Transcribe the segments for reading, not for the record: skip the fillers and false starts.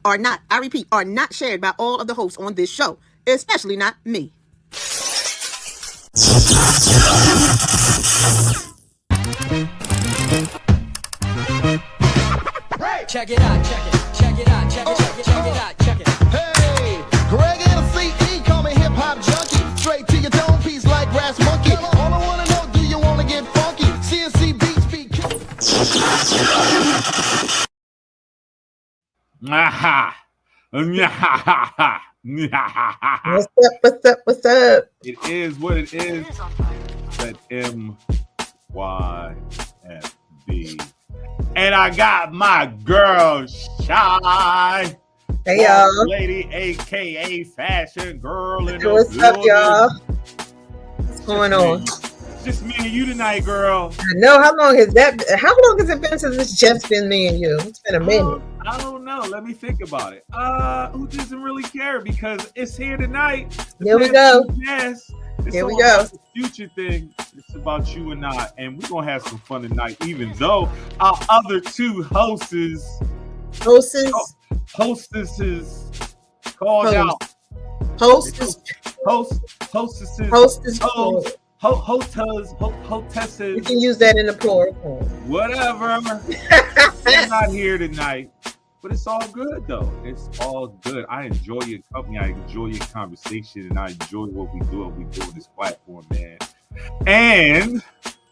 are not, I repeat, are not shared by all of the hosts on this show, especially not me. Check it out, check it, check it out, check it, check it, check it out, check it. Hey, Greg and the CE call me hip hop junkie. Straight to your dome piece like Brass Monkey. All I wanna know, do you wanna get funky? CNC beats be What's up? It is what it is. That MYFB. And I got my girl Shy. Hey y'all. Lady, aka Fashion Girl in the What's up, y'all? What's going on? It's just me and you tonight, girl. I know. How long has it been since it's just been me and you? It's been a minute. I don't know. Let me think about it. Who doesn't really care? Because it's here tonight. Here we go. Yes. Here we go. The future thing. It's about you and I, and we're gonna have some fun tonight. Even though our other two hostesses called out. Hostesses. You can use that in the plural form. Whatever. I'm not here tonight, but it's all good though. It's all good. I enjoy your company. I enjoy your conversation, and I enjoy what we do on this platform, man. And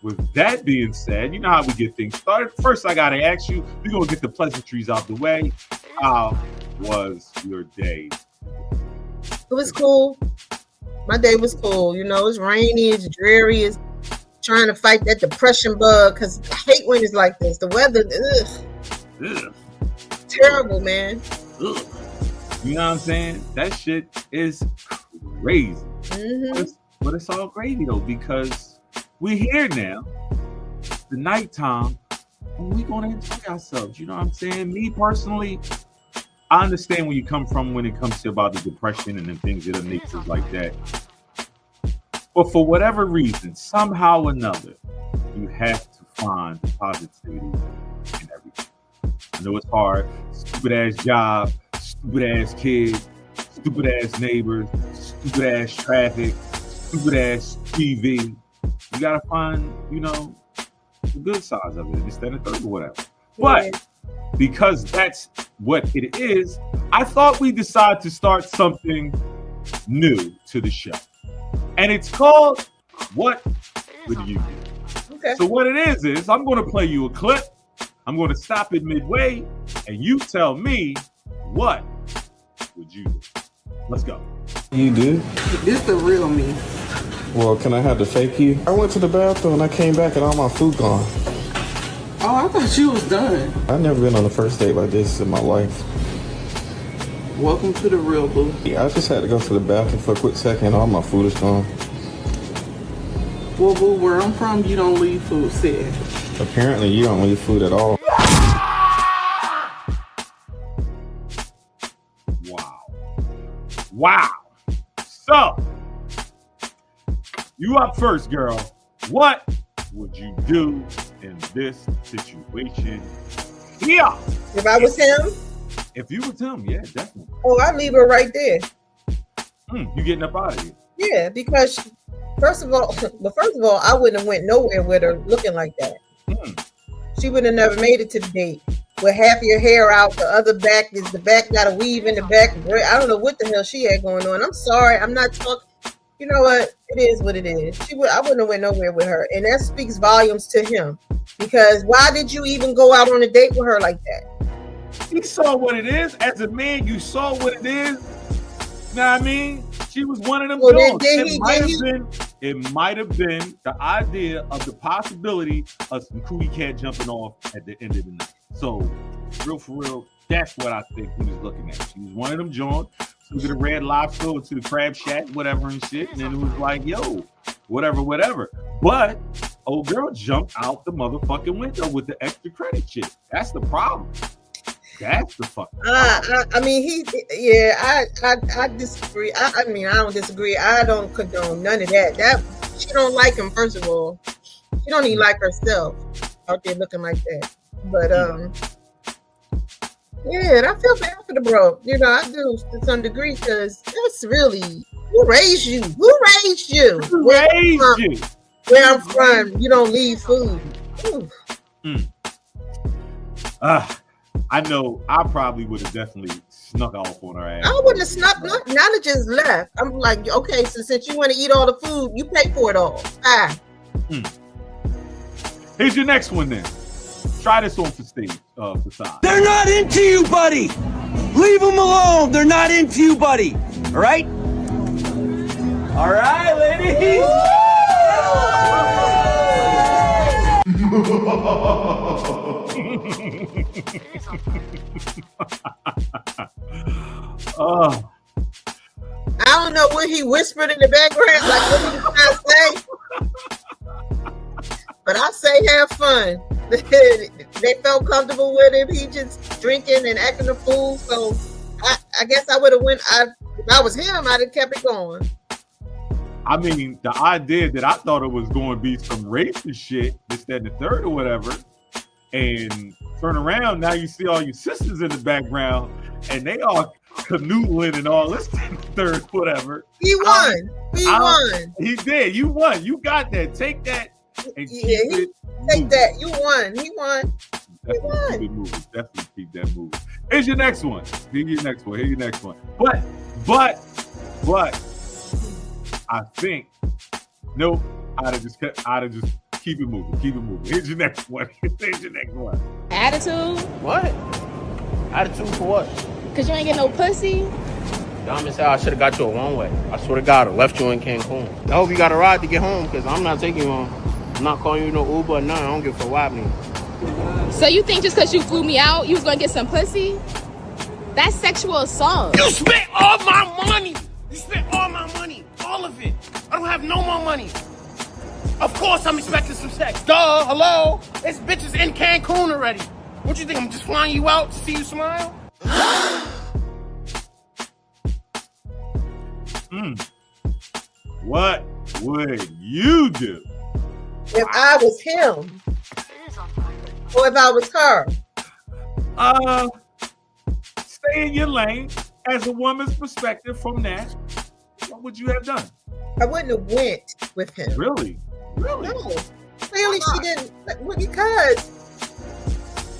with that being said, you know how we get things started. First, I gotta ask you. We're gonna get the pleasantries out the way. How was your day? It was cool. My day was cool. You know, it's rainy, it's dreary, it's trying to fight that depression bug because I hate when it's like this. The weather, ugh. Terrible, man. Ugh. You know what I'm saying? That shit is crazy. Mm-hmm. But it's all gravy though, because we're here now. It's the nighttime, and we're gonna enjoy ourselves. You know what I'm saying? Me personally, I understand where you come from when it comes to about the depression and the things of the nature like that. But for whatever reason, somehow or another, you have to find positivity in everything. I know it's hard. Stupid ass job, stupid ass kids, stupid ass neighbors, stupid ass traffic, stupid ass TV. You gotta find, the good sides of it instead of third or whatever. But because that's what it is, I thought we decided to start something new to the show. And it's called What Would You Do? Okay. So what it is I'm going to play you a clip. I'm going to stop it midway, and you tell me, what would you do? Let's go. You do? This the real me. Well, can I have the fake you? I went to the bathroom and I came back and all my food gone. Oh, I thought you was done. I've never been on a first date like this in my life. Welcome to the real boo. Yeah, I just had to go to the bathroom for a quick second. All my food is gone. Well, boo, where I'm from, you don't leave food sitting. Apparently, you don't leave food at all. Wow. So, you up first, girl. What would you do in this situation? Yeah. If I was him? If you was him, yeah, definitely. Oh, I'd leave her right there. You getting up out of here? Yeah, because first of all, I wouldn't have went nowhere with her looking like that. She would have never made it to the date with half your hair out. The other back is the back got a weave in the back. I don't know what the hell she had going on. I'm sorry, I'm not talking. You know what? It is what it is. I wouldn't have went nowhere with her, and that speaks volumes to him. Because why did you even go out on a date with her like that? He saw what it is. As a man, you saw what it is. You know what I mean? She was one of them dogs. It might have been the idea of the possibility of some cootie cat jumping off at the end of the night. So, real for real, that's what I think he was looking at. She was one of them joints. To the Red Lobster or to the Crab Shack, whatever and shit. And then it was like, yo, whatever. But old girl jumped out the motherfucking window with the extra credit shit. That's the problem. That's the fucking problem. I disagree. I don't disagree. I don't condone none of that. She don't like him, first of all. She don't even like herself out there looking like that. But Yeah, and I feel bad for the bro. You know, I do to some degree because that's really who raised you? Who raised you? Who raised you? Where I'm from, you don't leave food. Ooh. I know I probably would have definitely snuck off on her ass. I wouldn't have snuck. Now that just left. I'm like, okay, so since you want to eat all the food, you pay for it all. Here's your next one then. Try this on for stage, facade. They're not into you, buddy. Leave them alone. They're not into you, buddy. All right? All right, ladies. Oh, I don't know what he whispered in the background, like what he was trying to say. But I say have fun. They felt comfortable with him. He just drinking and acting a fool. So I guess I would have went. If I was him, I'd have kept it going. I mean, the idea that I thought it was going to be some racist shit, this, that, and the third, or whatever, and turn around, now you see all your sisters in the background, and they all canoodling and all this, that, and the third, whatever. He won. He won. He did. You won. You got that. Take that and keep it. Take that. You won. He won. Definitely keep it moving. Definitely keep that moving. Here's your next one. Here's your next one. Here's your next one. But I think nope. I'd have just keep it moving. Keep it moving. Here's your next one. Here's your next one. Attitude? What? Attitude for what? Cause you ain't get no pussy? Dumb as hell. I should have got you a one-way. I swear to God, I left you in Cancun. I hope you got a ride to get home, because I'm not taking you home. I'm not calling you no Uber or nothing. I don't give a fuck what happening. So you think just cause you flew me out, you was gonna get some pussy? That's sexual assault. You spent all my money! You spent all my money! All of it! I don't have no more money! Of course I'm expecting some sex. Duh, hello? This bitch is in Cancun already. What you think, I'm just flying you out to see you smile? What would you do? If I was him, or if I was her. Stay in your lane as a woman's perspective from that. What would you have done? I wouldn't have went with him. Really? Really? No. Clearly she didn't. Well, because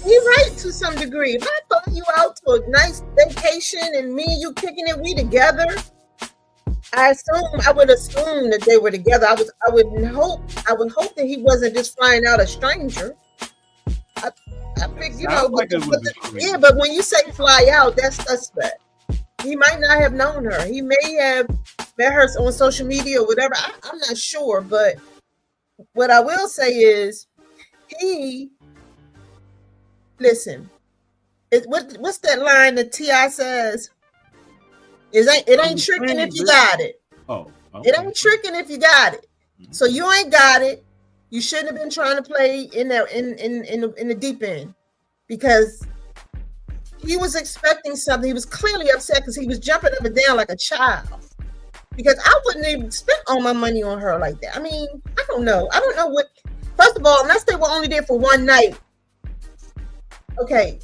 you're right to some degree. If I thought you out to a nice vacation and me and you kicking it, we together, I would assume that they were together. I would hope that he wasn't just flying out a stranger. I think, you know, but when you say fly out, that's suspect. He might not have known her. He may have met her on social media or whatever. I'm not sure, but what I will say is, listen. What's that line that T.I. says? It ain't tricking if you got it. Oh, okay. It ain't tricking if you got it. So you ain't got it. You shouldn't have been trying to play in there in the deep end, because he was expecting something. He was clearly upset because he was jumping up and down like a child. Because I wouldn't even spend all my money on her like that. I mean, I don't know. I don't know what. First of all, unless they were only there for one night. Okay,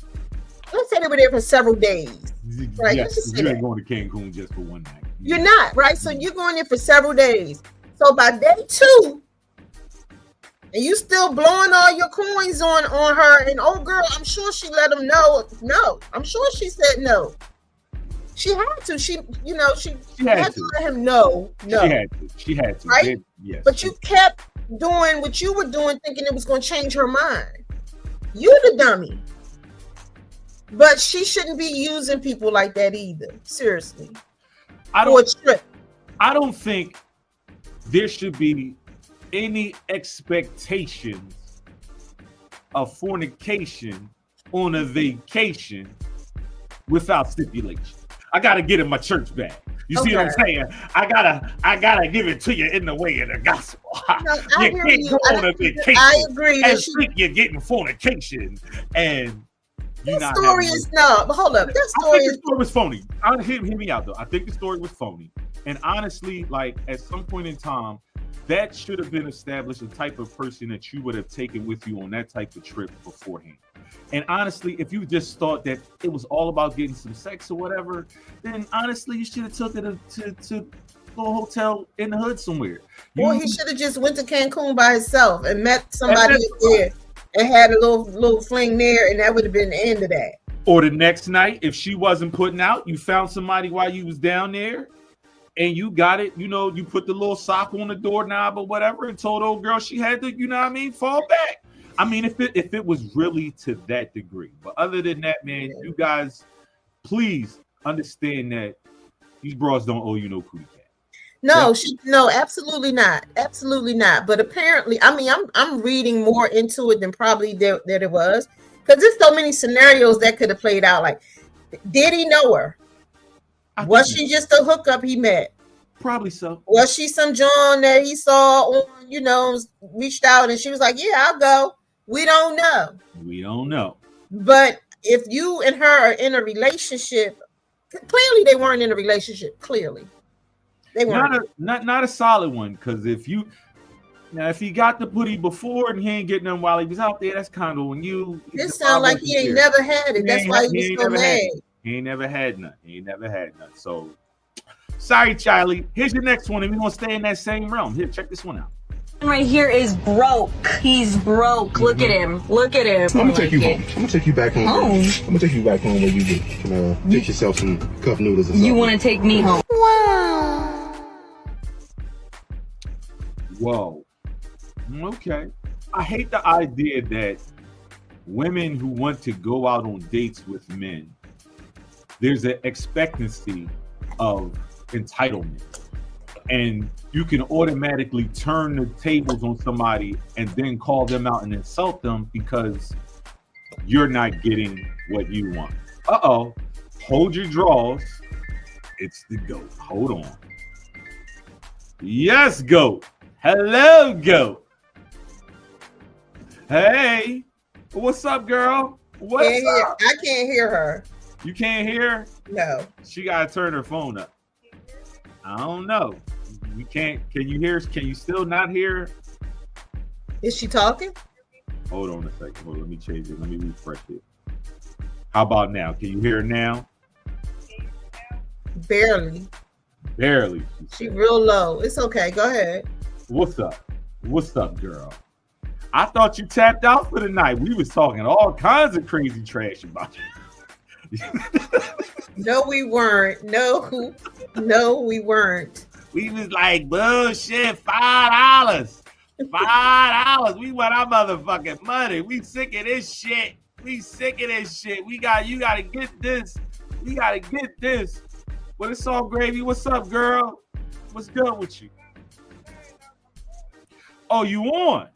let's say they were there for several days. Right? Yes, you ain't going to Cancun just for one night. You're not, right? So you're going there for several days. So by day 2, and you still blowing all your coins on her, and oh girl, I'm sure she let him know. No, I'm sure she said no. She had to. She had to let him know. No, She had to. Right? Yes. But you kept doing what you were doing, thinking it was going to change her mind. You the dummy. But she shouldn't be using people like that either. Seriously. I don't think there should be any expectations of fornication on a vacation without stipulation. I gotta get in my church bag. You see what I'm saying? I gotta give it to you in the way of the gospel. No, you can't go on a vacation. I agree. And think you're getting fornication, and that story is no. But hold up, that story was phony. Hear me out though. I think the story was phony, and honestly, like at some point in time, that should have been established, the type of person that you would have taken with you on that type of trip beforehand. And honestly, if you just thought that it was all about getting some sex or whatever, then honestly, you should have took it to a little hotel in the hood somewhere. Or he should have just went to Cancun by himself and met somebody there and had a little fling there, and that would have been the end of that. Or the next night, if she wasn't putting out, you found somebody while you was down there, and you got it. You know, you put the little sock on the doorknob or whatever, and told old girl she had to, you know what I mean, fall back. I mean, if it was really to that degree. But other than that, man, you guys, please understand that these bras don't owe you no cootie cat. No, no, absolutely not. Absolutely not. But apparently, I mean, I'm reading more into it than probably that it was. Because there's so many scenarios that could have played out. Like, did he know her? Was she just a hookup he met? Probably so. Was she some John that he saw on, you know, reached out and she was like, yeah, I'll go. We don't know. We don't know. But if you and her are in a relationship, clearly they weren't in a relationship. Clearly. They weren't. Not a solid one. Because if he got the putty before and he ain't getting them while he was out there, that's kind of on you. This sounds like he ain't never had it. That's why he was so mad. He ain't never had none. So sorry, Charlie. Here's your next one, and we're gonna stay in that same realm. Here, check this one out. Right here is broke. He's broke. Look at him. Look at him. I'm gonna take you home. I'm gonna take you back home. I'm gonna take you back home where you can fix yourself some cup noodles or something. You want to take me home? Wow. Whoa. Okay. I hate the idea that women who want to go out on dates with men, there's an expectancy of entitlement. And you can automatically turn the tables on somebody and then call them out and insult them because you're not getting what you want. Uh-oh. Hold your draws. It's the GOAT. Hold on. Yes, GOAT. Hello, GOAT. Hey. What's up, girl? What's up? I can't hear her. You can't hear? No. She gotta turn her phone up. I don't know. You can't. Can you hear? Can you still not hear? Is she talking? Hold on a second. Hold on, let me change it. Let me refresh it. How about now? Can you hear her now? Barely. Barely. She real low. It's okay. Go ahead. What's up? What's up, girl? I thought you tapped out for the night. We was talking all kinds of crazy trash about you. No, we weren't. No, we weren't. We was like, bullshit, $5. $5. We want our motherfucking money. We sick of this shit. You gotta get this. We gotta get this. Well, it's all gravy. What's up, girl? What's good with you? Oh, you on?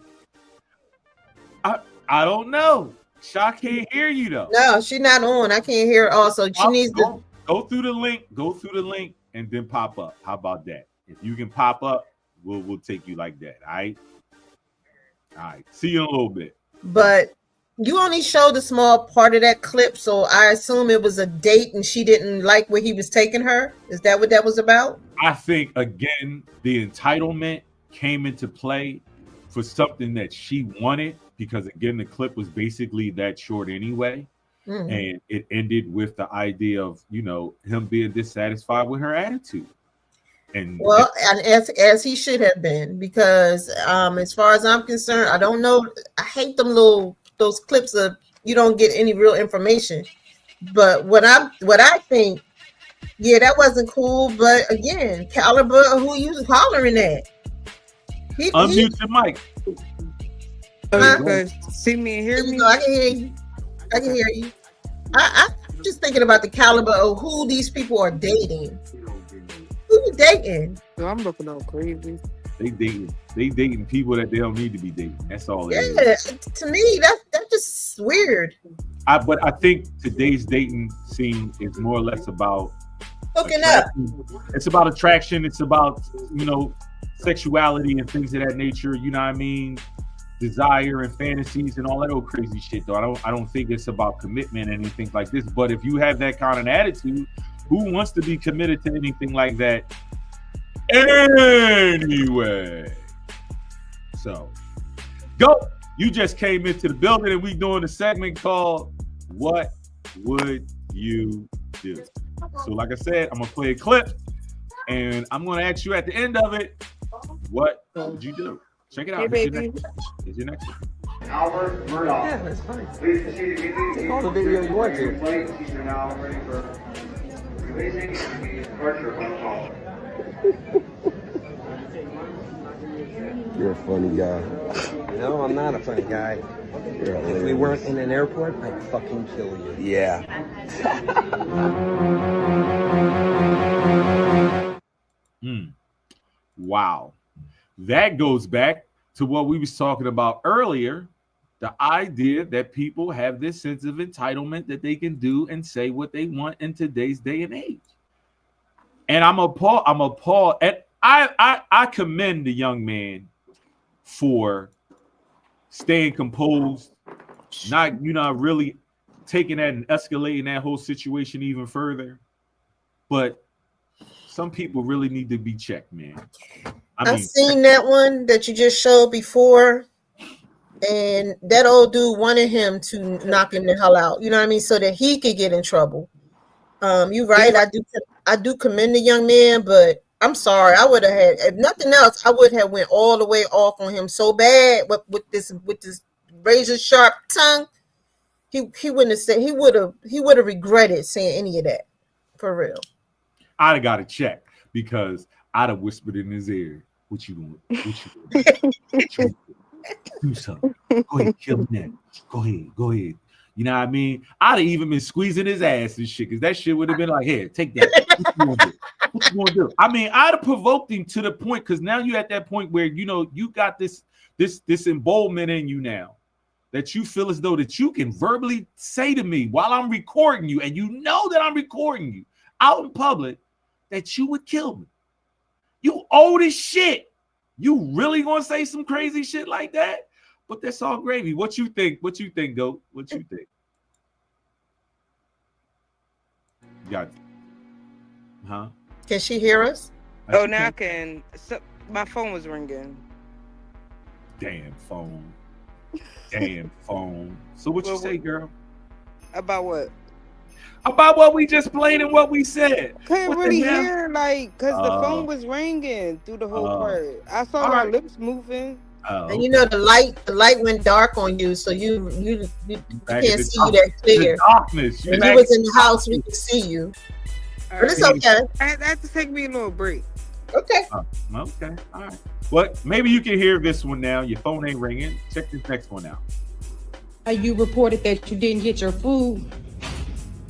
I don't know. Shaw can't hear you though. No, she's not on. I can't hear her also. She needs to go through the link. Go through the link and then pop up. How about that? If you can pop up, we'll take you like that. All right. All right. See you in a little bit. But you only showed a small part of that clip, so I assume it was a date and she didn't like where he was taking her. Is that what that was about? I think again, the entitlement came into play for something that she wanted, because again, the clip was basically that short anyway. Mm-hmm. And it ended with the idea of, him being dissatisfied with her attitude. And as he should have been, because as far as I'm concerned, I don't know. I hate those clips of you don't get any real information. But what I think, yeah, that wasn't cool. But again, caliber, who you hollering at? Unmute your mic. See me and hear me? I can hear you. I can hear you. I'm just thinking about the caliber of who these people are dating. Who you dating? I'm looking all crazy. They dating people that they don't need to be dating. That's all. Yeah, to me, that's just weird. But I think today's dating scene is more or less about hooking up. It's about attraction. It's about sexuality and things of that nature. You know what I mean? Desire and fantasies and all that old crazy shit. Though I don't think it's about commitment and anything like this. But if you have that kind of attitude, who wants to be committed to anything like that? Anyway, So, go. You just came into the building and we doing a segment called What Would You Do? So, like I said, I'm going to play a clip and I'm going to ask you at the end of it, what would you do? Check it out. Hey, baby. Here's your next one. Albert Murdoch. Yeah, that's fine. Please proceed immediately. Take all the video you want to. Flight, seats are now ready for releasing and immediate departure upon call. You're a funny guy. No, I'm not a funny guy. If we weren't in an airport, I'd fucking kill you. Yeah. Wow. That goes back to what we was talking about earlier, the idea that people have this sense of entitlement that they can do and say what they want in today's day and age. And I'm appalled. And I commend the young man for staying composed, not really taking that and escalating that whole situation even further. But some people really need to be checked, man. I've seen that one that you just showed before, and that old dude wanted him to knock him the hell out. You know what I mean? So that he could get in trouble. You're right. I do commend the young man, but I'm sorry. I would have had, if nothing else, I would have went all the way off on him so bad with this razor sharp tongue. He wouldn't have said, he would have regretted saying any of that. For real. I'd have got a check because I'd have whispered in his ear, "What you doing? What you do something. Go ahead, kill him now. Go ahead. You know what I mean? I'd have even been squeezing his ass and shit, because that shit would have been like, here, take that. What you gonna do? I mean, I'd have provoked him to the point, because now you're at that point where you got this emboldenment in you now, that you feel as though that you can verbally say to me while I'm recording you, and you know that I'm recording you out in public, that you would kill me. You old as shit. You really gonna say some crazy shit like that? But that's all gravy. What you think? What you think, Goat? What you think? Got it. Huh? Can she hear us? Oh, now I can. So, my phone was ringing. Damn phone. Damn phone. So what you say, girl? About what? About what we just played and what we said. Couldn't really hear, because the phone was ringing through the whole part. I saw my lips moving. And the light went dark on you, so you can't see you that clear. Darkness. When you was in the house, we could see you. But it's okay. I have to take me a little break. Okay. Okay. All right. Well, maybe you can hear this one now. Your phone ain't ringing. Check this next one out. You reported that you didn't get your food.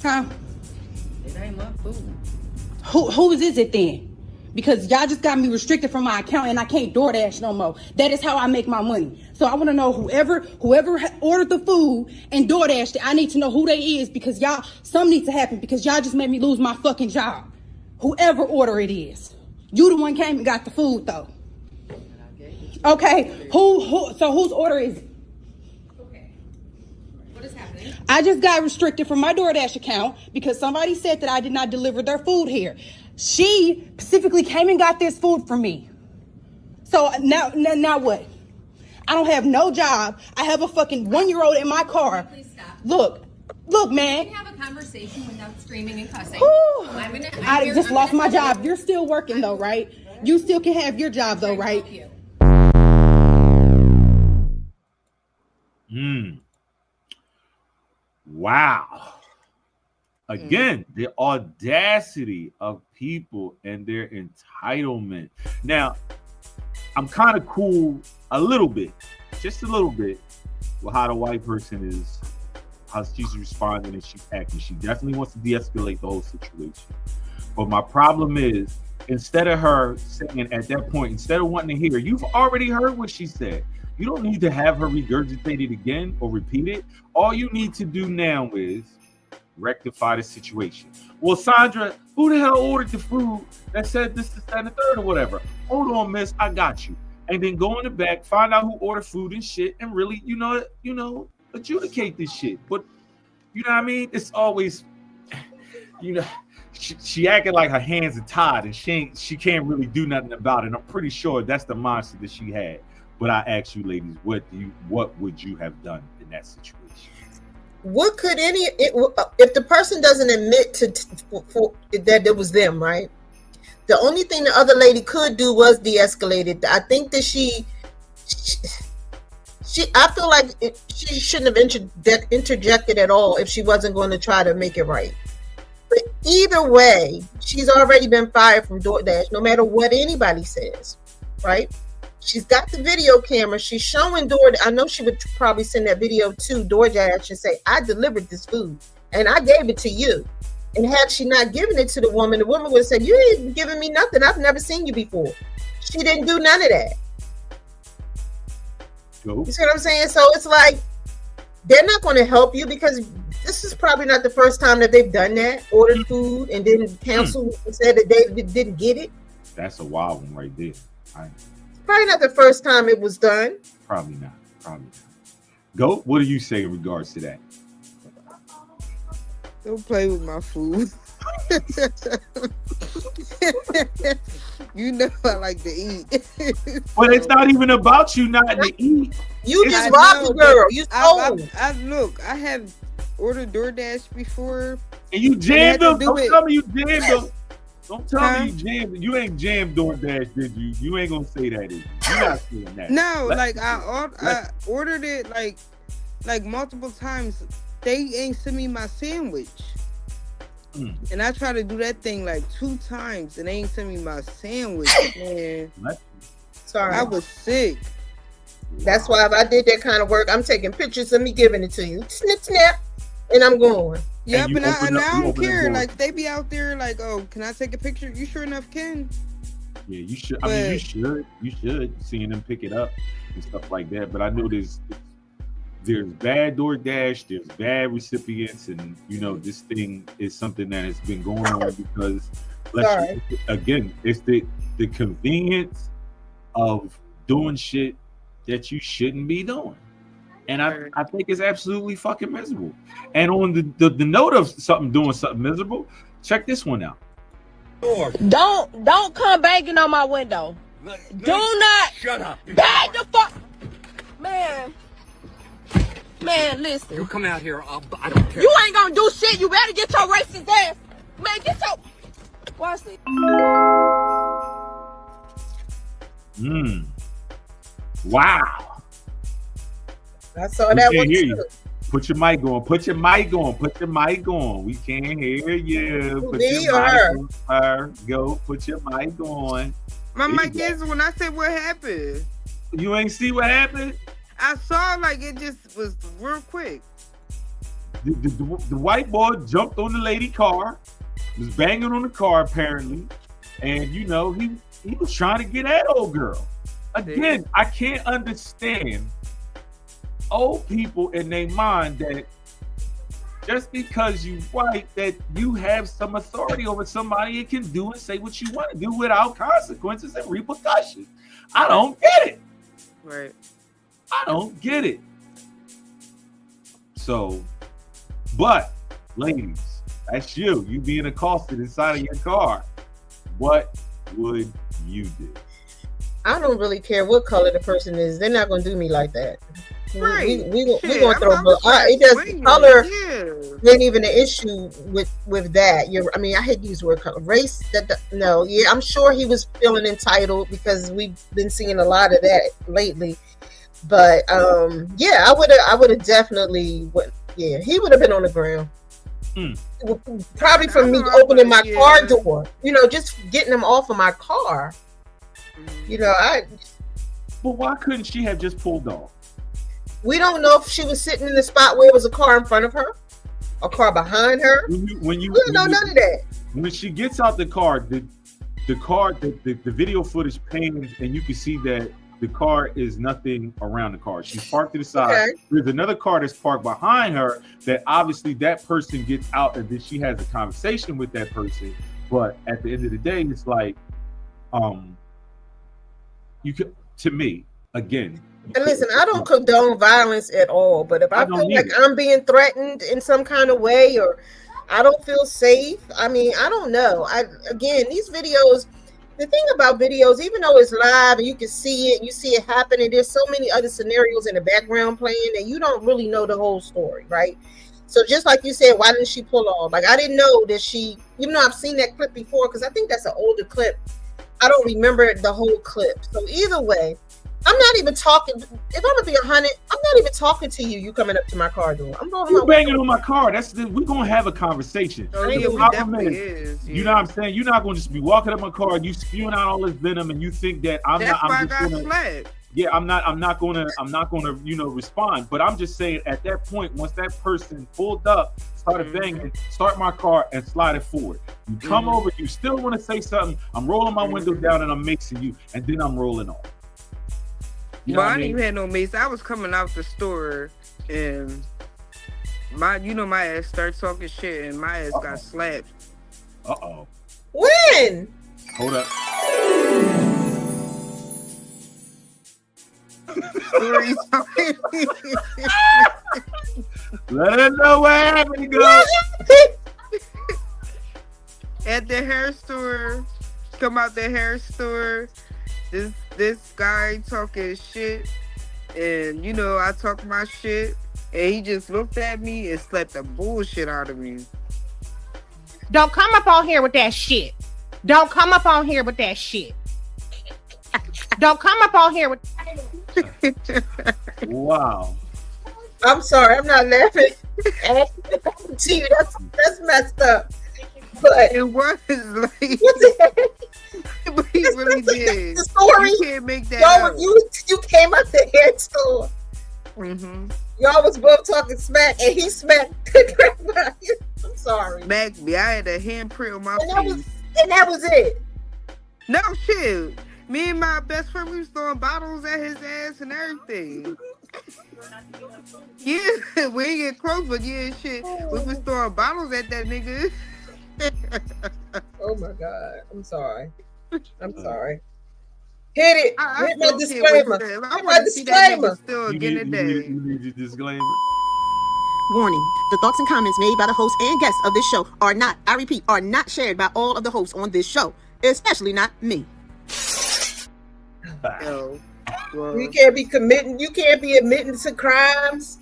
Huh? It ain't my food. Whose is it then? Because y'all just got me restricted from my account and I can't DoorDash no more. That is how I make my money. So I want to know whoever ordered the food and DoorDashed it, I need to know who they is, because something needs to happen, because y'all just made me lose my fucking job. Whoever order it is. You the one came and got the food though. Okay, so whose order is it? Okay. What is happening? I just got restricted from my DoorDash account because somebody said that I did not deliver their food here. She specifically came and got this food for me. So now what? I don't have no job. I have a fucking 1-year-old in my car. Please stop. Look, man. We can have a conversation without screaming and cussing. I just lost my job. You're still working though, right? You still can have your job though, right? Wow. Again, the audacity of people and their entitlement. Now, I'm kind of cool a little bit, just a little bit, with how the white person is, how she's responding and she's acting. She definitely wants to de-escalate the whole situation. But my problem is, instead of her saying at that point, instead of wanting to hear, you've already heard what she said. You don't need to have her regurgitate it again or repeat it. All you need to do now is rectify the situation. Well, Sandra, who the hell ordered the food that said this, that, and the third, or whatever? Hold on, miss, I got you. And then go in the back, find out who ordered food and shit, and really, adjudicate this shit. But you know what I mean? It's always, she acting like her hands are tied and she can't really do nothing about it. And I'm pretty sure that's the mindset that she had. But I ask you, ladies, what would you have done in that situation? What could if the person doesn't admit that it was them, right? The only thing the other lady could do was de-escalate it. I think that I feel like she shouldn't have interjected at all if she wasn't going to try to make it right. But either way, she's already been fired from DoorDash, no matter what anybody says, right? She's got the video camera. She's showing DoorDash. I know she would probably send that video to DoorDash and say, I delivered this food and I gave it to you. And had she not given it to the woman would have said, you ain't giving me nothing. I've never seen you before. She didn't do none of that. Nope. You see what I'm saying? So it's like, they're not going to help you because this is probably not the first time that they've done that. Ordered food and then cancel and said that they didn't get it. That's a wild one right there. Probably not the first time it was done. Probably not. Go. What do you say in regards to that? Don't play with my food. You know I like to eat. But it's not even about you not to eat. You just robbed the girl. You stole. I have ordered DoorDash before. And you jammed them. Don't tell me you jammed them. Don't tell me you jammed. You ain't jammed DoorDash, did you? You ain't gonna say that, is you? You're not saying that. No, I ordered it like multiple times. They ain't sent me my sandwich. And I tried to do that thing like 2 times and they ain't sent me my sandwich, man. Sorry. I was sick. That's why if I did that kind of work, I'm taking pictures of me giving it to you. Snip, snap. And I'm going. Yep, and I don't care. Like, they be out there like, oh, can I take a picture? You sure enough can. Yeah, you should. I mean, you should. Seeing them pick it up and stuff like that. But I know there's bad DoorDash, there's bad recipients, and this thing is something that has been going on because, again, it's the convenience of doing shit that you shouldn't be doing, and I think it's absolutely fucking miserable. And on the note of doing something miserable, check this one out. Don't come banging on my window. Do not shut up. Bang the fuck, man, listen. You come out here, I don't care. You ain't gonna do shit. You better get your racist ass. Man, get your... Watch this. Wow. I saw that one too. You. Put your mic on. Put your mic on. Put your mic on. We can't hear you. Put Me your or her? mic on, her. Go. Put your mic on. My mic is when I said what happened. You ain't see what happened? I saw like it just was real quick. The white boy jumped on the lady car, was banging on the car apparently, and he was trying to get at old girl. Again, I can't understand old people in their mind that just because you white that you have some authority over somebody and can do and say what you want to do without consequences and repercussions. I don't get it. Right. I don't get it. So, but ladies, that's you. You being accosted inside of your car. What would you do? I don't really care what color the person is. They're not going to do me like that. Right. We going to throw. It doesn't. Color ain't even an issue with that. I hate to use the word color. Race. No. Yeah, I'm sure he was feeling entitled because we've been seeing a lot of that lately. But yeah, I would have definitely. Yeah, he would have been on the ground. Probably from me opening my car door. Just getting him off of my car. But why couldn't she have just pulled off? We don't know if she was sitting in the spot where it was a car in front of her, a car behind her. We don't know none of that. When she gets out the car, the video footage pans, and you can see that the car is nothing around the car. She's parked to the side. Okay. There's another car that's parked behind her that obviously that person gets out and then she has a conversation with that person. But at the end of the day, it's like, you could, to me, again. And listen, I don't condone violence at all, but if I feel like I'm being threatened in some kind of way or I don't feel safe, I don't know. Again, these videos, The thing about videos, even though it's live and you can see it happening, there's so many other scenarios in the background playing that you don't really know the whole story, right? So just like you said, why didn't she pull off? Like, I didn't know that she, even though I've seen that clip before, because I think that's an older clip. I don't remember the whole clip. So either way, I'm not even talking. If I'm gonna be 100, I'm not even talking to you. You coming up to my car door. I'm going. You banging on my car. We're gonna have a conversation. Oh, yeah, we definitely is. Yeah. You know what I'm saying? You're not gonna just be walking up my car and you spewing out all this venom and you think that I'm That's not. why I'm just gonna. flagged. Yeah, I'm not gonna respond. But I'm just saying at that point, once that person pulled up, started banging, start my car and slide it forward. You come over, you still want to say something. I'm rolling my window down and I'm macing you, and then I'm rolling off. You know I what I didn't mean? even have no mace. I was coming out the store and my ass started talking shit and my ass got slapped. Uh-oh. When? Hold up. Story time. Let us know what happened, girl. At the hair store, come out the hair store, this guy talking shit, and I talk my shit, and he just looked at me and slapped the bullshit out of me. Don't come up on here with that shit. Don't come up on here with that shit. Don't come up on here with. Wow. I'm sorry, I'm not laughing at you. That's messed up. But it was like, but he really did. The story. You can't make that up. You came out the hair store. Mm-hmm. Y'all was both talking smack, and he smacked the crap out of you. I'm sorry. Smacked me. I had a handprint on my face. And that was it. No shit. Me and my best friend, we was throwing bottles at his ass and everything. Yeah, we ain't get close, but yeah, shit. We was throwing bottles at that nigga. Oh my God. I'm sorry. I'm sorry. Hit it. Hit my still disclaimer. can't wait to- I Hit wanna my see that nigga disclaimer. still again today. You need your disclaimer. Warning, the thoughts and comments made by the host and guests of this show are not, I repeat, are not shared by all of the hosts on this show, especially not me. Yo, well, You can't be admitting to crimes.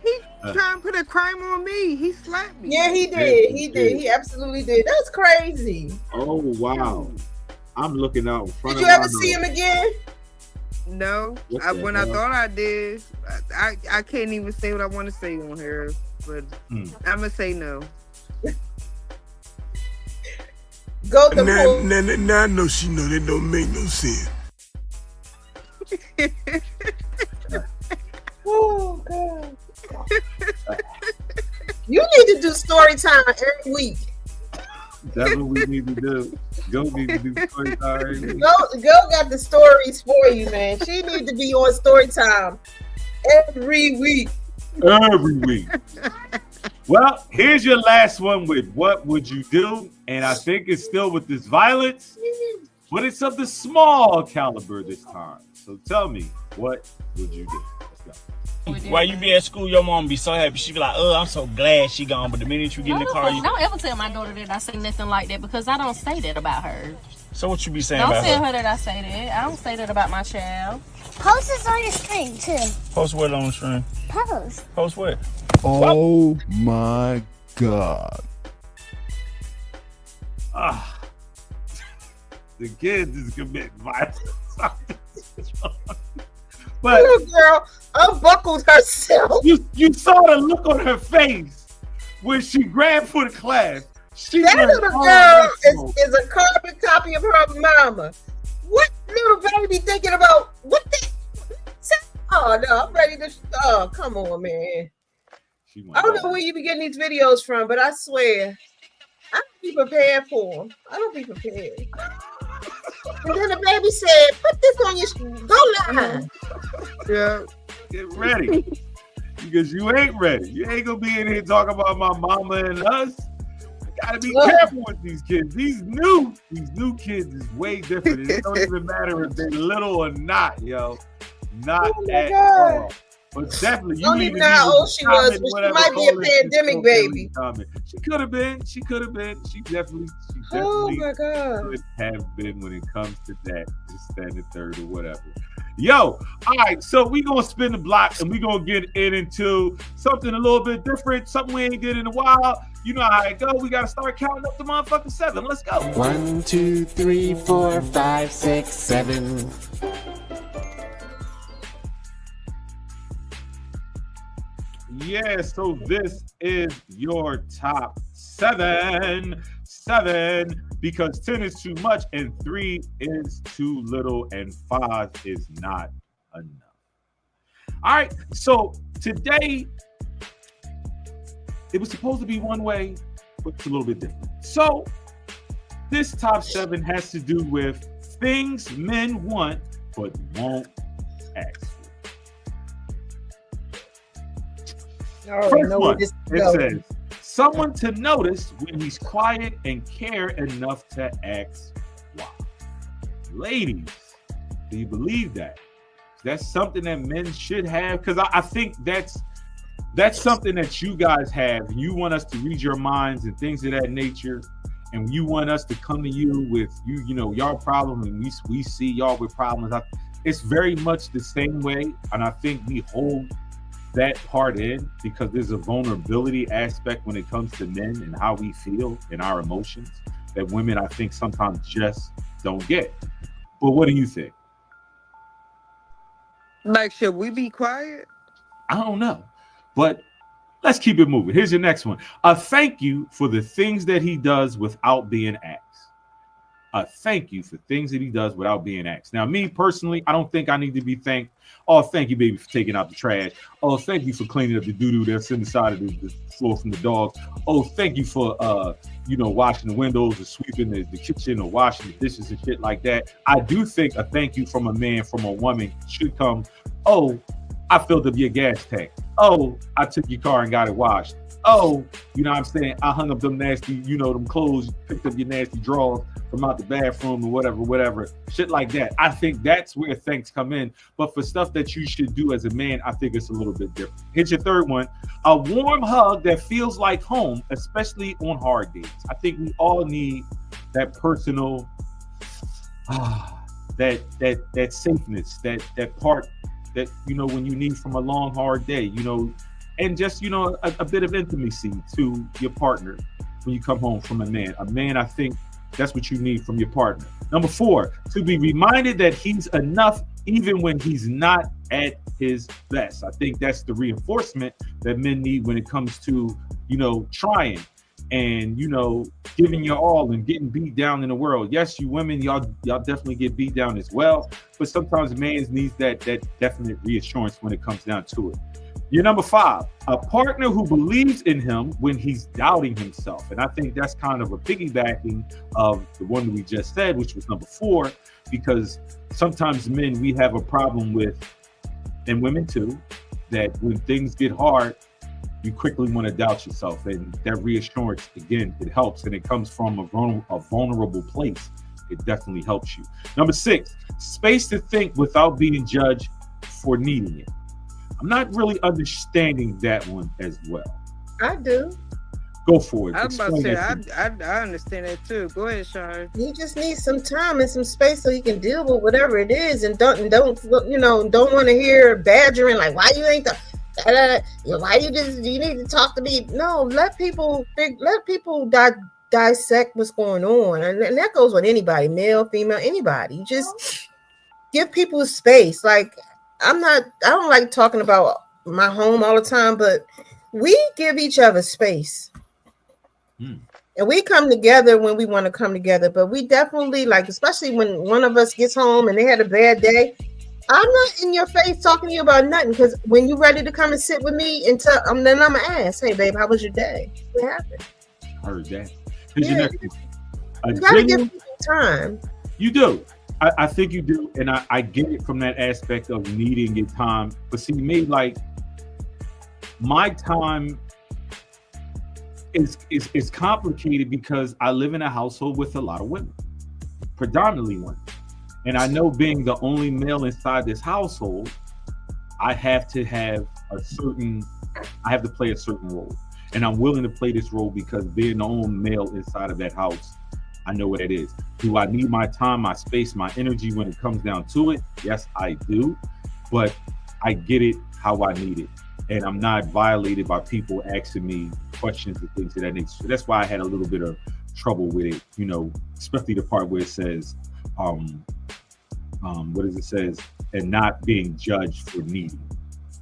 he trying to put a crime on me. He slapped me. Yeah, he did. He did. He absolutely did. That's crazy. Oh wow. I'm looking out in front Did of you ever my see nose. him again? No, when I thought I did, I can't even say what I want to say on here, but I'm gonna say no. Go to Now I know she know that don't make no sense. Oh God. You need to do story time every week. That's what we need to do. Go need to do story time every week. Go got the stories for you, man. She need to be on story time every week. Every week. Well, here's your last one with what would you do? And I think it's still with this violence, but it's of the small caliber this time. So tell me, what would you do? Let's go. While you be at school, your mom be so happy. She be like, "Oh, I'm so glad she gone." But the minute you get in the car, you don't ever tell my daughter that I say nothing like that because I don't say that about her. So what you be saying Don't about tell her? her that I say that. I don't say that about my child. Post this on your screen too. Post what on the screen? Post. Post what? Oh my God. The kids is committing violence. But little girl unbuckled herself. You saw the look on her face when she grabbed for the class. That little girl is a carbon copy of her mama. What little baby thinking about? What the? Oh no, I'm ready to. Oh, come on, man. I don't know where you be getting these videos from, but I swear, I don't be prepared for them. I don't be prepared. And then the baby said, "Put this on your go line." Yeah, get ready because you ain't ready. You ain't gonna be in here talking about my mama and us. Gotta be careful with these kids. These new kids is way different. It don't even matter if they're little or not, yo. Not at all. But definitely, I don't even know how old she was, but she might be a pandemic baby. She could have been. She definitely Oh my God. could have been when it comes to that. Just standing third or whatever. Yo, all right, so we gonna spin the block and we gonna get into something a little bit different, something we ain't did in a while. You know how it go. We gotta start counting up the motherfucking 7. Let's go. 1, 2, 3, 4, 5, 6, 7. Yeah, so this is your top 7, because 10 is too much and 3 is too little and 5 is not enough. All right, so today it was supposed to be one way, but it's a little bit different. So this top 7 has to do with things men want but won't ask for. First one, it says, someone to notice when he's quiet and care enough to ask why. Ladies, do you believe that? That's something that men should have, because I think that's something that you guys have. You want us to read your minds and things of that nature, and you want us to come to you with y'all problem, and we see y'all with problems. It's very much the same way, and I think we hold that part in because there's a vulnerability aspect when it comes to men and how we feel and our emotions that women, I think, sometimes just don't get. But what do you think? Like, should we be quiet? I don't know, but let's keep it moving. Here's your next one. A thank you for the things that he does without being asked. A thank you for things that he does without being asked. Now, me personally, I don't think I need to be thanked. Oh, thank you, baby, for taking out the trash. Oh, thank you for cleaning up the doo-doo that's in the side of the floor from the dogs. Oh, thank you for washing the windows or sweeping the kitchen or washing the dishes and shit like that. I do think a thank you from a man, from a woman should come. Oh, I filled up your gas tank. Oh, I took your car and got it washed. Oh, you know what I'm saying? I hung up them nasty, them clothes, picked up your nasty drawers from out the bathroom or whatever, shit like that. I think that's where thanks come in. But for stuff that you should do as a man, I think it's a little bit different. Here's your third one. A warm hug that feels like home, especially on hard days. I think we all need that personal, that safeness, that part that, when you need from a long, hard day, and just, a bit of intimacy to your partner when you come home from a man. A man, I think, that's what you need from your partner. Number 4, to be reminded that he's enough even when he's not at his best. I think that's the reinforcement that men need when it comes to, trying and, giving your all and getting beat down in the world. Yes, you women, y'all definitely get beat down as well, but sometimes man needs that definite reassurance when it comes down to it. Your number 5, a partner who believes in him when he's doubting himself. And I think that's kind of a piggybacking of the one that we just said, which was number 4, because sometimes men, we have a problem with, and women too, that when things get hard, you quickly want to doubt yourself. And that reassurance, again, it helps. And it comes from a vulnerable place. It definitely helps you. Number 6, space to think without being judged for needing it. I'm not really understanding that one as well. I do. Go for it. I was about to say, I understand that too. Go ahead, Sean. You just need some time and some space so you can deal with whatever it is, and don't want to hear badgering like, why you ain't why you need to talk to me. No, let people dissect what's going on, and that goes with anybody, male, female, anybody. You just give people space. Like, I don't like talking about my home all the time, but we give each other space. And we come together when we want to come together, but we definitely, like, especially when one of us gets home and they had a bad day, I'm not in your face talking to you about nothing, because when you're ready to come and sit with me and then I'm gonna ask, hey babe, how was your day? What happened? I heard that. Yeah, you gotta give people time. You do. I think you do, and I get it from that aspect of needing your time. But see, me, like, my time is complicated because I live in a household with a lot of women, predominantly women. And I know, being the only male inside this household, I have to play a certain role. And I'm willing to play this role because being the only male inside of that house, I know what it is. Do I need my time, my space, my energy when it comes down to it? Yes, I do. But I get it how I need it. And I'm not violated by people asking me questions and things of that nature. So that's why I had a little bit of trouble with it, you know, especially the part where it says, what does it says? And not being judged for needing.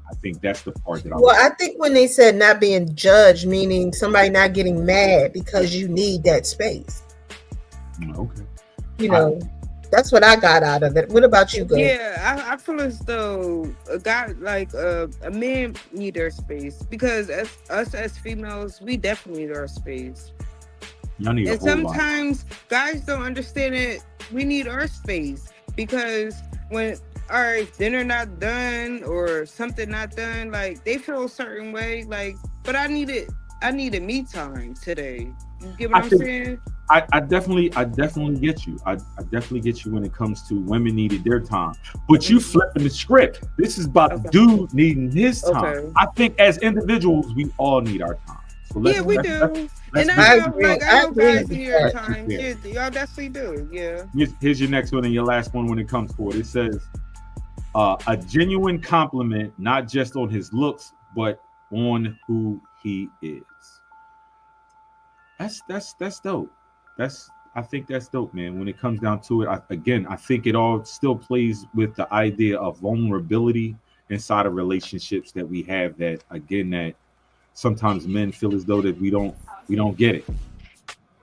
I think that's the part that I think when they said not being judged, meaning somebody not getting mad because you need that space. Okay. You know, that's what I got out of it. What about you, Go? Yeah, I feel as though a guy like a man need their space because us as females, we definitely need our space. Y'all need and sometimes guys don't understand it. We need our space because when dinner not done or something not done, like they feel a certain way. Like, but I needed me time today. You get what I'm saying? I definitely get you. I definitely get you when it comes to women needed their time. But you flipping the script. This is about the dude needing his time. Okay. I think as individuals, we all need our time. So we do. And I know guys need your time. Yeah, y'all definitely do. Yeah. Here's your next one and your last one when it comes to it. It says a genuine compliment, not just on his looks, but on who he is. That's dope. I think that's dope, man. When it comes down to it, I think it all still plays with the idea of vulnerability inside of relationships that we have. That again, that sometimes men feel as though that we don't get it,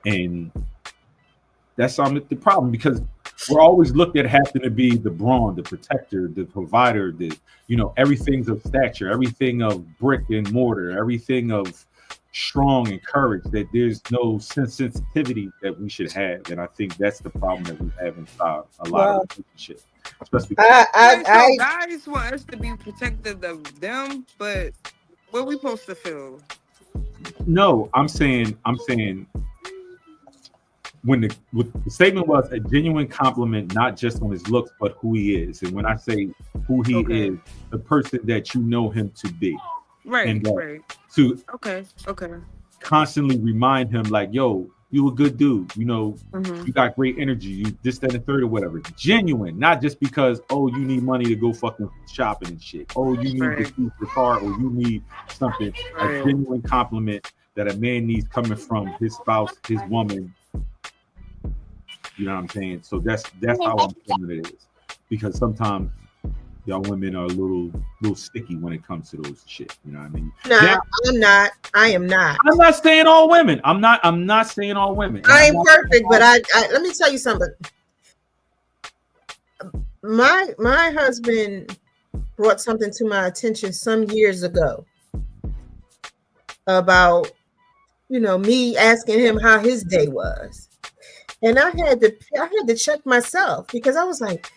and that's the problem because we're always looked at having to be the brawn, the protector, the provider, everything's of stature, everything of brick and mortar, everything of strong and courage, that there's no sensitivity that we should have. And I think that's the problem that we have inside a lot of relationships. Especially guys want us to be protective of them, but what we supposed to feel? No, I'm saying when the statement was a genuine compliment, not just on his looks, but who he is. And when I say who he is, the person that you know him to be. Right, and right. To okay. Constantly remind him, like, yo, you a good dude. You got great energy. You this, that, and third, or whatever. Genuine, not just because you need money to go fucking shopping and shit. You need to use the car, or you need something. Right. A genuine compliment that a man needs coming from his spouse, his woman. You know what I'm saying? So that's how I'm feeling it is, because sometimes y'all women are a little sticky when it comes to those shit. You know what I mean? No, I'm not. I am not. I'm not saying all women. I'm not saying all women. I ain't perfect, but I let me tell you something. My husband brought something to my attention some years ago about me asking him how his day was. And I had to check myself because I was like,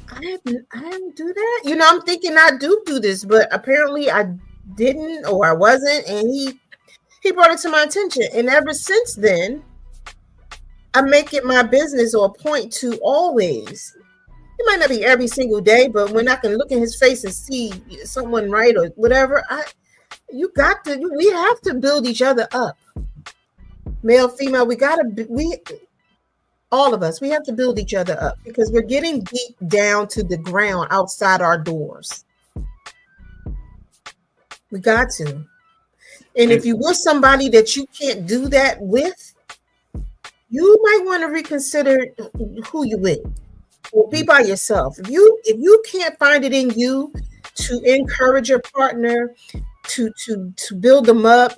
I didn't do that. I'm thinking I do this, but apparently I didn't, or I wasn't. And he brought it to my attention. And ever since then, I make it my business or a point to always. It might not be every single day, but when I can look in his face and see someone right or whatever, we have to build each other up. Male, female, all of us, we have to build each other up because we're getting deep down to the ground outside our doors. We got to. And if you with somebody that you can't do that with, you might want to reconsider who you with. Or be by yourself. If you can't find it in you to encourage your partner, to build them up,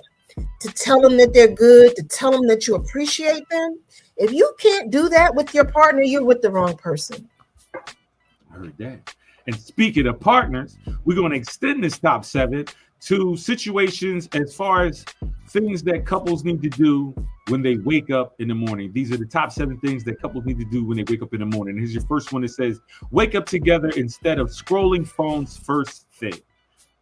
to tell them that they're good, to tell them that you appreciate them. If you can't do that with your partner, you're with the wrong person. I heard that. And speaking of partners, we're going to extend this top 7 to situations as far as things that couples need to do when they wake up in the morning. These are the top 7 things that couples need to do when they wake up in the morning. Here's your first one. It says, wake up together instead of scrolling phones first thing.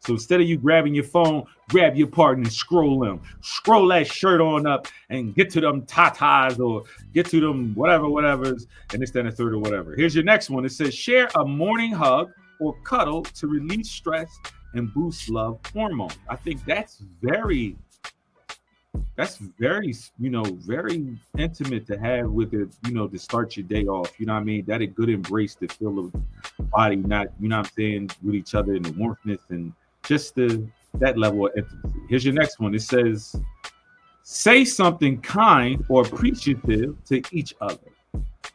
So instead of you grabbing your phone, grab your partner and scroll them. Scroll that shirt on up and get to them tatas or get to them whatever, and this, that, and the third, or whatever. Here's your next one. It says, share a morning hug or cuddle to release stress and boost love hormones. I think that's very, very intimate to have with it, to start your day off. You know what I mean? That a good embrace to feel the body, not, what I'm saying, with each other and the warmthness and just that level of intimacy. Here's your next one. It says, say something kind or appreciative to each other.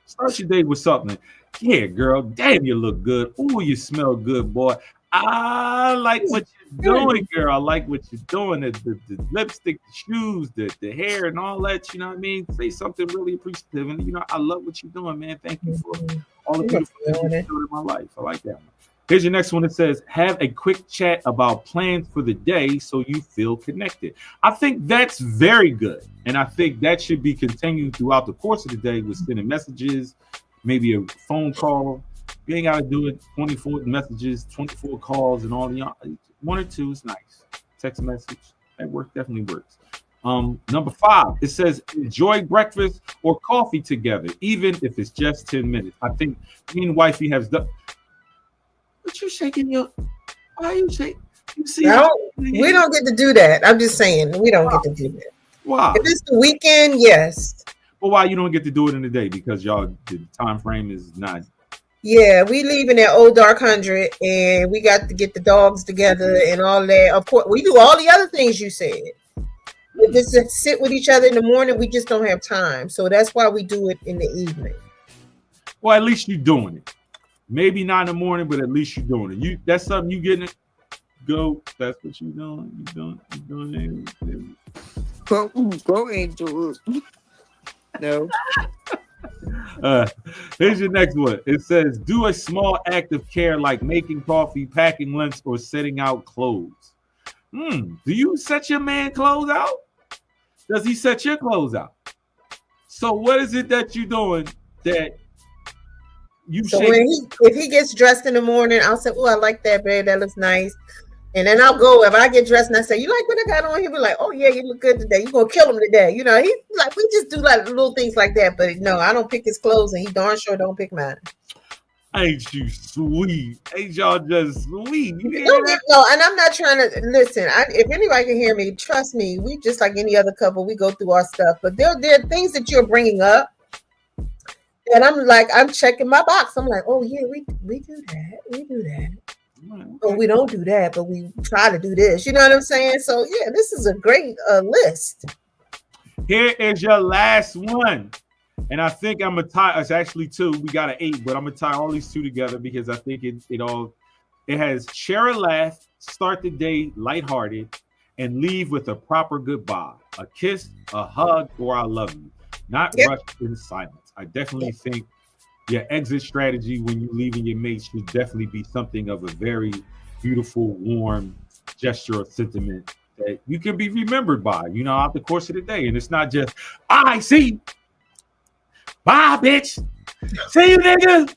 Start your day with something. Yeah, girl, damn, you look good. Ooh, you smell good, boy. I like what you're doing, girl. I like what you're doing. The lipstick, the shoes, the hair, and all that. You know what I mean? Say something really appreciative. And, I love what you're doing, man. Thank you for all the beautiful things you're doing in my life. I like that one. Here's your next one. It says, have a quick chat about plans for the day so you feel connected. I think that's very good. And I think that should be continued throughout the course of the day with sending messages, maybe a phone call. You ain't got to do it 24 messages, 24 calls, and all the one or two is nice. Text message, that definitely works. Number 5, it says enjoy breakfast or coffee together, even if it's just 10 minutes. I think me and wifey has done. What you shaking your? Why are you shaking? You see? We don't get to do that. I'm just saying we don't get to do that. Why? If it's the weekend, yes. Well, why you don't get to do it in the day? Because y'all, the time frame is not. Yeah, we leaving at Old Dark 100, and we got to get the dogs together and all that. Of course, we do all the other things you said. Just to sit with each other in the morning, we just don't have time. So that's why we do it in the evening. Well, at least you're doing it. Maybe not in the morning, but at least you're doing it. That's something you getting it. Go. That's what you're doing. You're doing it. Go, Angel. No. Here's your next one. It says, do a small act of care like making coffee, packing lunch, or setting out clothes. Do you set your man clothes out? Does he set your clothes out? So what is it that you're doing that you so if he gets dressed in the morning, I'll say, oh, I like that, babe. That looks nice. And then I'll go, if I get dressed and I say, you like what I got on? He'll be like, oh, yeah, you look good today. You're going to kill him today. He's like, we just do like little things like that. But no, I don't pick his clothes, and he darn sure don't pick mine. Ain't you sweet? Ain't y'all just sweet? No, and I'm not trying to listen. If anybody can hear me, trust me, we just like any other couple, we go through our stuff. But there are things that you're bringing up, and I'm checking my box. I'm like, oh yeah, we do that. We do that. But we don't do that, but we try to do this. You know what I'm saying? So yeah, this is a great list. Here is your last one. And I think I'm gonna tie. It's actually 2. We got an 8, but I'm gonna tie all these 2 together because I think it has share a laugh, start the day lighthearted, and leave with a proper goodbye, a kiss, a hug, or I love you. Not rush in silence. I definitely think your exit strategy when you leaving your mate should definitely be something of a very beautiful, warm gesture of sentiment that you can be remembered by, out the course of the day. And it's not just, I see. Bye, bitch. See you, nigga.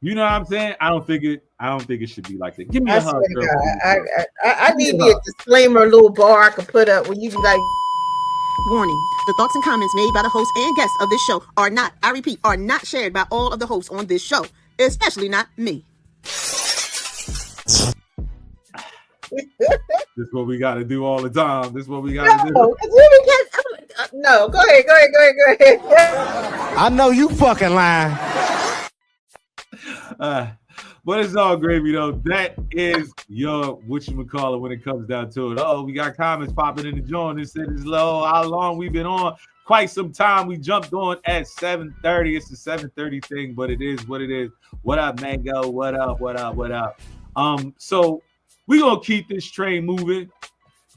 You know what I'm saying? I don't think it should be like that. Give me a hug, girl. I need a disclaimer, a little bar I can put up when you be like. Warning, the thoughts and comments made by the host and guests of this show are not, I repeat, are not shared by all of the hosts on this show, especially not me. This is what we got to do all the time. This is what we got to do. No, go ahead. I know you fucking lying. But it's all gravy, though. That is your whatchamacallit when it comes down to it. Oh, we got comments popping in the joint. It said it's low. How long we been on? Quite some time. We jumped on at 7:30. It's a 7:30 thing, but it is what it is. What up, Mango? What up? So we're going to keep this train moving.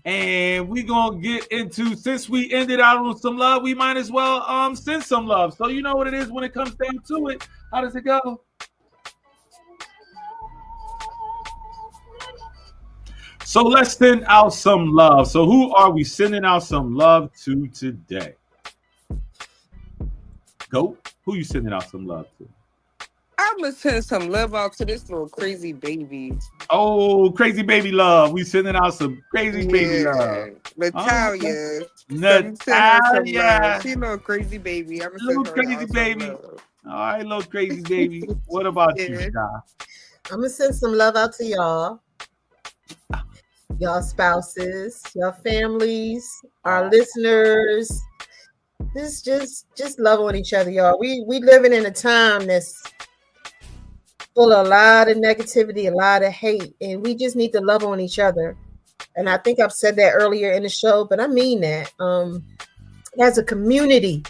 And we're going to get into, since we ended out on some love, we might as well send some love. So you know what it is when it comes down to it. How does it go? So let's send out some love. So who are we sending out some love to today? Go. Who you sending out some love to? I'm going to send some love out to this little crazy baby. Oh, crazy baby love. We sending out some crazy baby love. Natalia. Natalia. She a little crazy baby. I'm little crazy baby. All right, little crazy baby. What about you, Sky? I'm gonna send some love out to y'all, y'all spouses, your families, our listeners. Just love on each other, y'all. We living in a time that's full of a lot of negativity, a lot of hate, and we just need to love on each other. And I think I've said that earlier in the show, but I mean that. As a community,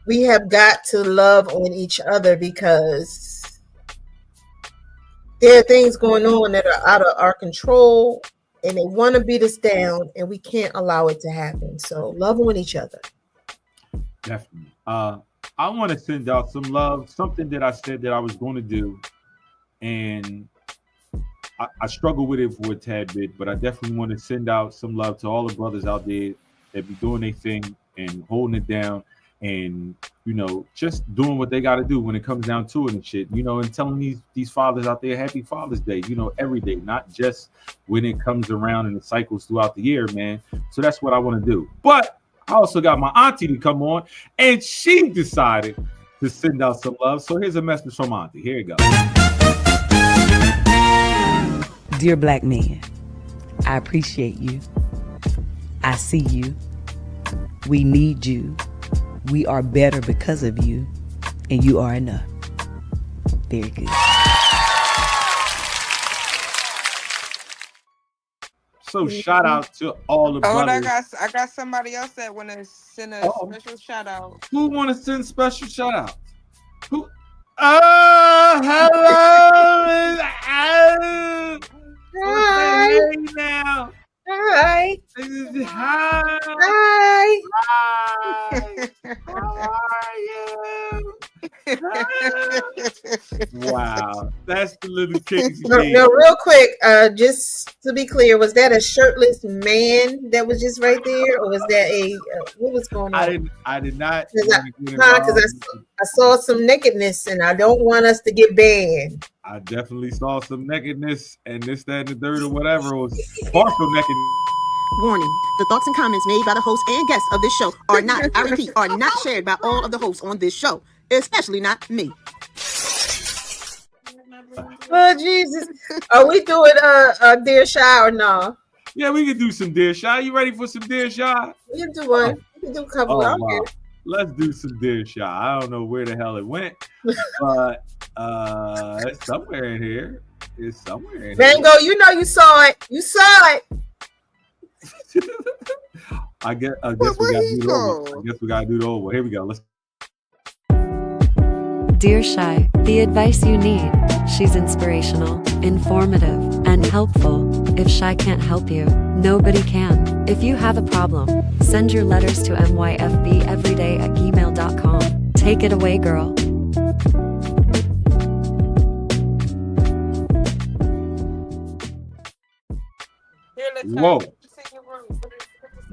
we have got to love on each other because there are things going on that are out of our control and they want to beat us down and we can't allow it to happen. So love on each other. Definitely. I want to send out some love, something that I said that I was going to do. And I struggle with it for a tad bit, but I definitely want to send out some love to all the brothers out there that be doing their thing and holding it down and, just doing what they got to do when it comes down to it and shit, and telling these fathers out there, happy Father's Day, every day, not just when it comes around and it cycles throughout the year, man. So that's what I want to do. But I also got my auntie to come on and she decided to send out some love. So here's a message from auntie. Here you go. Dear black man, I appreciate you. I see you. We need you. We are better because of you. And you are enough. Very good. So shout out to all the brothers. I got somebody else that want to send a special shout out. Who want to send special shout out? Who? Oh, hello. Hi. Hey now. Hi. Hi. Hi. Hi. How are you? Wow, that's the little kicks. No, real quick, just to be clear, was that a shirtless man that was just right there, or was that what was going on? I did not. Because I saw some nakedness, and I don't want us to get banned. I definitely saw some nakedness, and this, that, and the third, or whatever was partial nakedness. Warning, the thoughts and comments made by the host and guests of this show are not, I repeat, are not shared by all of the hosts on this show, especially not me. Oh, Jesus. Are we doing Dear Shy or no? Yeah, we can do some Dear Shy. You ready for some Dear Shy? We can do one. We can do a couple. Wow. Let's do some Dear Shy. I don't know where the hell it went, but it's somewhere in here. It's somewhere in Bango, here. you saw it. You saw it. I guess we gotta do it over. I guess we gotta do it over. Here we go. Let's. Dear Shy, the advice you need. She's inspirational, informative, and helpful. If Shy can't help you, nobody can. If you have a problem, send your letters to myfbeveryday@gmail.com. Take it away, girl. Whoa.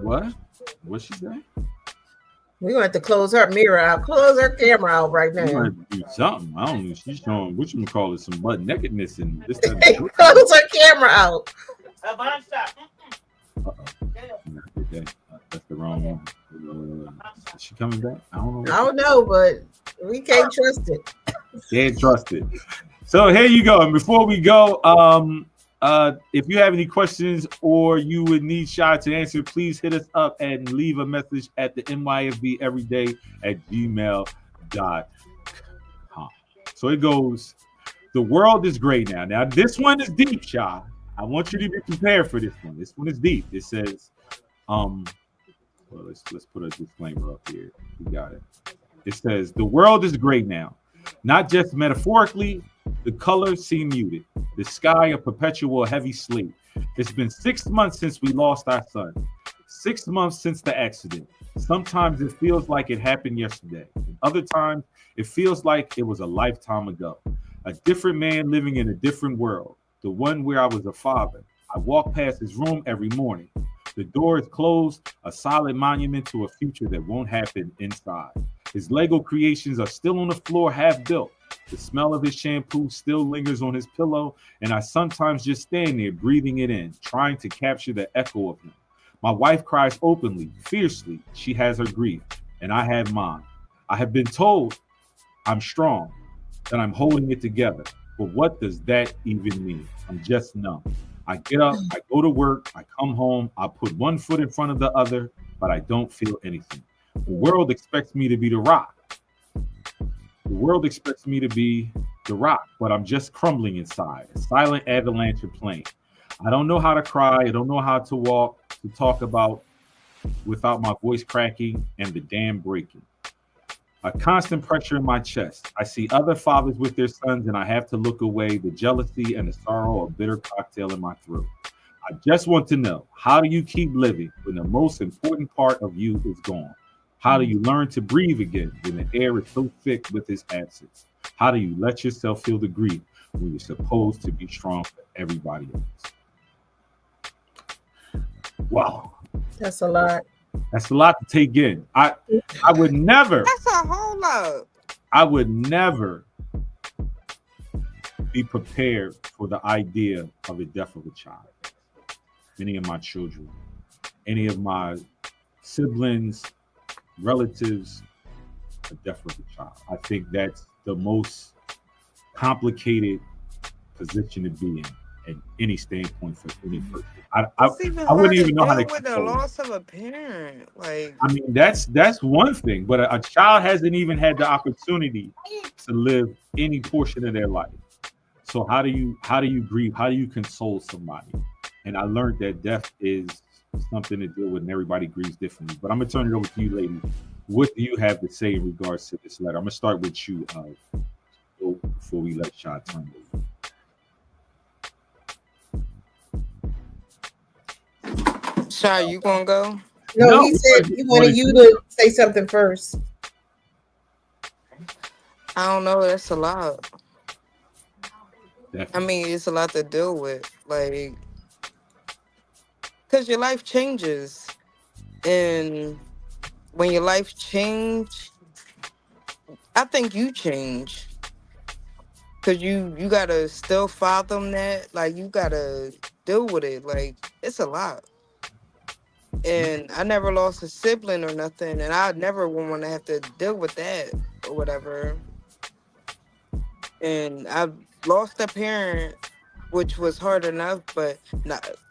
What? What's she saying? We're going to have to close her mirror out. Close her camera out right now. We're going to do something. I don't know. She's showing, what you call it, some butt nakedness and this. Close her camera out. Okay. That's the wrong one. Is she coming back? I don't know. I don't know, but we can't trust it. Can't trust it. So here you go. And before we go, if you have any questions or you would need Shy to answer, please hit us up and leave a message at the myfbeveryday@gmail.com. So it goes, the world is great now. Now, this one is deep, Shy. I want you to be prepared for this one. This one is deep. It says, well, let's put a disclaimer up here. We got it. It says, the world is great now. Not just metaphorically, the colors seem muted. The sky a perpetual heavy sleep. It's been 6 months since we lost our son. 6 months since the accident. Sometimes it feels like it happened yesterday. Other times it feels like it was a lifetime ago. A different man living in a different world. The one where I was a father. I walk past his room every morning. The door is closed, a solid monument to a future that won't happen inside. His Lego creations are still on the floor, half built. The smell of his shampoo still lingers on his pillow, and I sometimes just stand there breathing it in, trying to capture the echo of him. My wife cries openly, fiercely. She has her grief, and I have mine. I have been told I'm strong, that I'm holding it together. But what does that even mean? I'm just numb. I get up, I go to work, I come home, I put one foot in front of the other, but I don't feel anything. The world expects me to be the rock. The world expects me to be the rock, but I'm just crumbling inside, a silent avalanche of pain. I don't know how to cry. I don't know how to walk, to talk about without my voice cracking and the dam breaking. A constant pressure in my chest. I see other fathers with their sons, and I have to look away, the jealousy and the sorrow, a bitter cocktail in my throat. I just want to know, how do you keep living when the most important part of you is gone? How do you learn to breathe again when the air is so thick with its absence? How do you let yourself feel the grief when you're supposed to be strong for everybody else? Wow. That's a lot. That's a lot to take in. I would never. That's a whole lot. I would never be prepared for the idea of the death of a child. Any of my children, any of my siblings, relatives, the death of a child. I think that's the most complicated position to be in any standpoint for any person. I wouldn't even know how to with the control it. loss of a parent. Like, I mean, that's one thing, but a child hasn't even had the opportunity to live any portion of their life. So how do you grieve? How do you console somebody? And I learned that death is something to deal with, and everybody grieves differently. But I'm gonna turn it over to you, ladies. What do you have to say in regards to this letter? I'm gonna start with you before we let Shy turn it over. Shy, you gonna go? No, he said he wanted you to say something first. I don't know. That's a lot. I mean, it's a lot to deal with. Like, because your life changes. And when your life change, I think you change. Because you got to still fathom that. Like, you got to deal with it. Like, it's a lot. And I never lost a sibling or nothing. And I never want to have to deal with that or whatever. And I've lost a parent, which was hard enough, but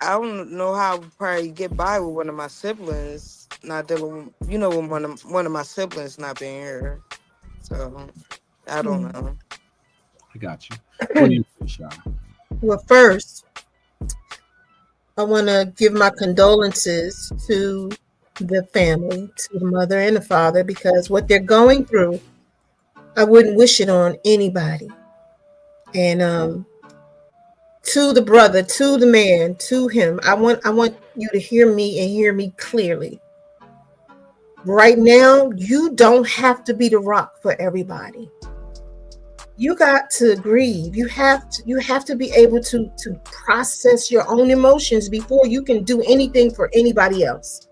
I don't know how I would probably get by with one of my siblings not dealing with, with one of my siblings not being here. So, I don't know. I got you. What do you think, Shy? Well, first, I want to give my condolences to the family, to the mother and the father, because what they're going through, I wouldn't wish it on anybody. And to the brother, to the man, to him, I want you to hear me and hear me clearly. Right now, you don't have to be the rock for everybody. You got to grieve. You have to be able to process your own emotions before you can do anything for anybody else.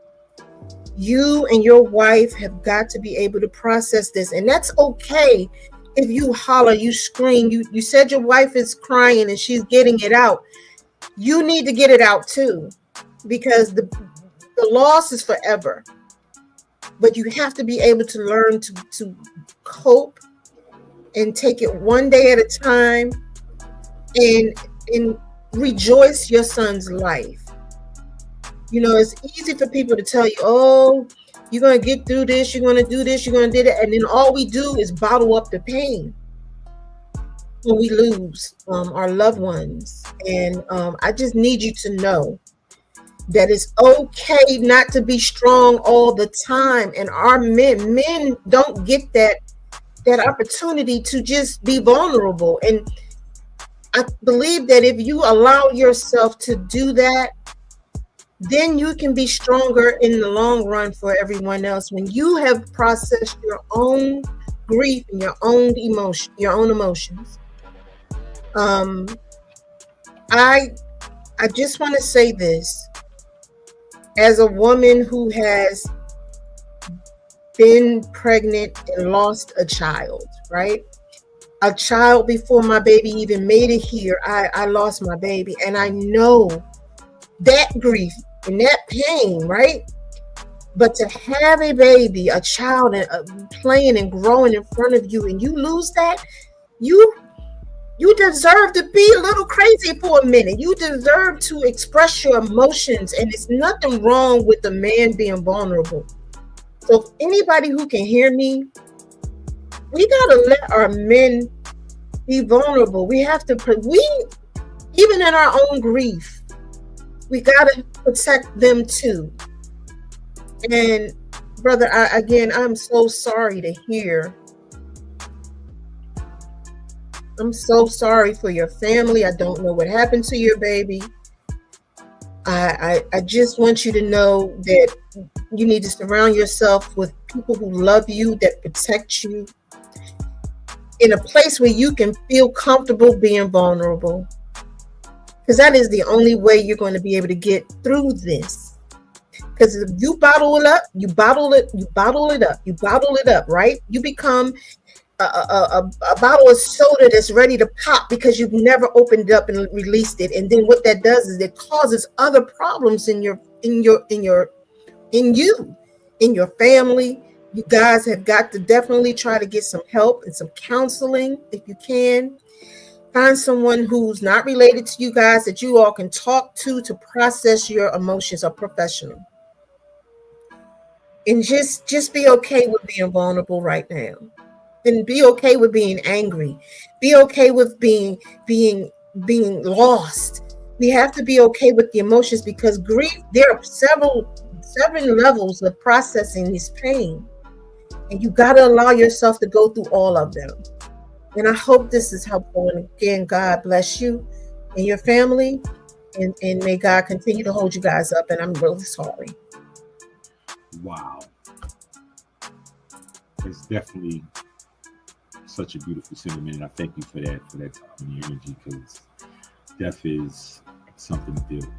You and your wife have got to be able to process this, and that's okay. If you holler, you scream, you said your wife is crying and she's getting it out. You need to get it out too, because the loss is forever. But you have to be able to learn to cope and take it one day at a time and rejoice your son's life. It's easy for people to tell you, oh, you're going to get through this, you're going to do this, you're going to do that. And then all we do is bottle up the pain when we lose our loved ones. And I just need you to know that it's okay not to be strong all the time. And our men don't get that opportunity to just be vulnerable. And I believe that if you allow yourself to do that, then you can be stronger in the long run for everyone else. When you have processed your own grief and your own emotions. I just want to say this. As a woman who has been pregnant and lost a child, right? A child before my baby even made it here, I lost my baby. And I know that grief and that pain, right? But to have a baby, a child playing and growing in front of you, and you lose that, you You deserve to be a little crazy for a minute. You deserve to express your emotions, and it's nothing wrong with a man being vulnerable. So if anybody who can hear me, we gotta let our men be vulnerable. We have to, even in our own grief, we gotta protect them too. And brother, I'm so sorry to hear. I'm so sorry for your family. I don't know what happened to your baby. I just want you to know that you need to surround yourself with people who love you, that protect you, in a place where you can feel comfortable being vulnerable. Because that is the only way you're going to be able to get through this. Because if you bottle it up, you bottle it up, right? You become a bottle of soda that's ready to pop because you've never opened it up and released it. And then what that does is it causes other problems in your family. You guys have got to definitely try to get some help and some counseling if you can. Find someone who's not related to you guys that you all can talk to process your emotions, a professional. And just be okay with being vulnerable right now. And be okay with being angry. Be okay with being lost. We have to be okay with the emotions, because grief, there are several levels of processing this pain. And you got to allow yourself to go through all of them. And I hope this is helpful. And again, God bless you and your family. And may God continue to hold you guys up. And I'm really sorry. Wow. It's definitely such a beautiful sentiment. And I thank you for that time and your energy, because death is something to deal with.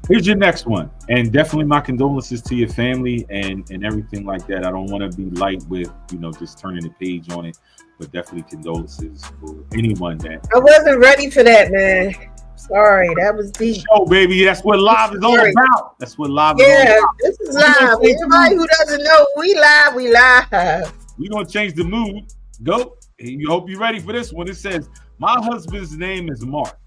Here's your next one. And definitely my condolences to your family and everything like that. I don't want to be light with, just turning the page on it, but definitely condolences for anyone that. I wasn't ready for that, man. Sorry, that was deep. Oh, baby, that's what live is all about. That's what live is all about. Yeah, this is live. Anybody who doesn't know, we live. We're going to change the mood. Go. You hope you're ready for this one. It says, my husband's name is Mark.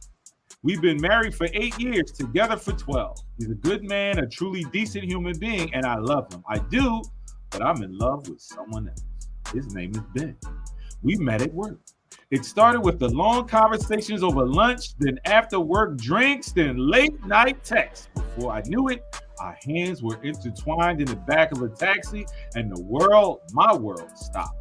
We've been married for 8 years, together for 12. He's a good man, a truly decent human being, and I love him. I do, but I'm in love with someone else. His name is Ben. We met at work. It started with the long conversations over lunch, then after work drinks, then late night texts. Before I knew it, our hands were intertwined in the back of a taxi, and my world, stopped.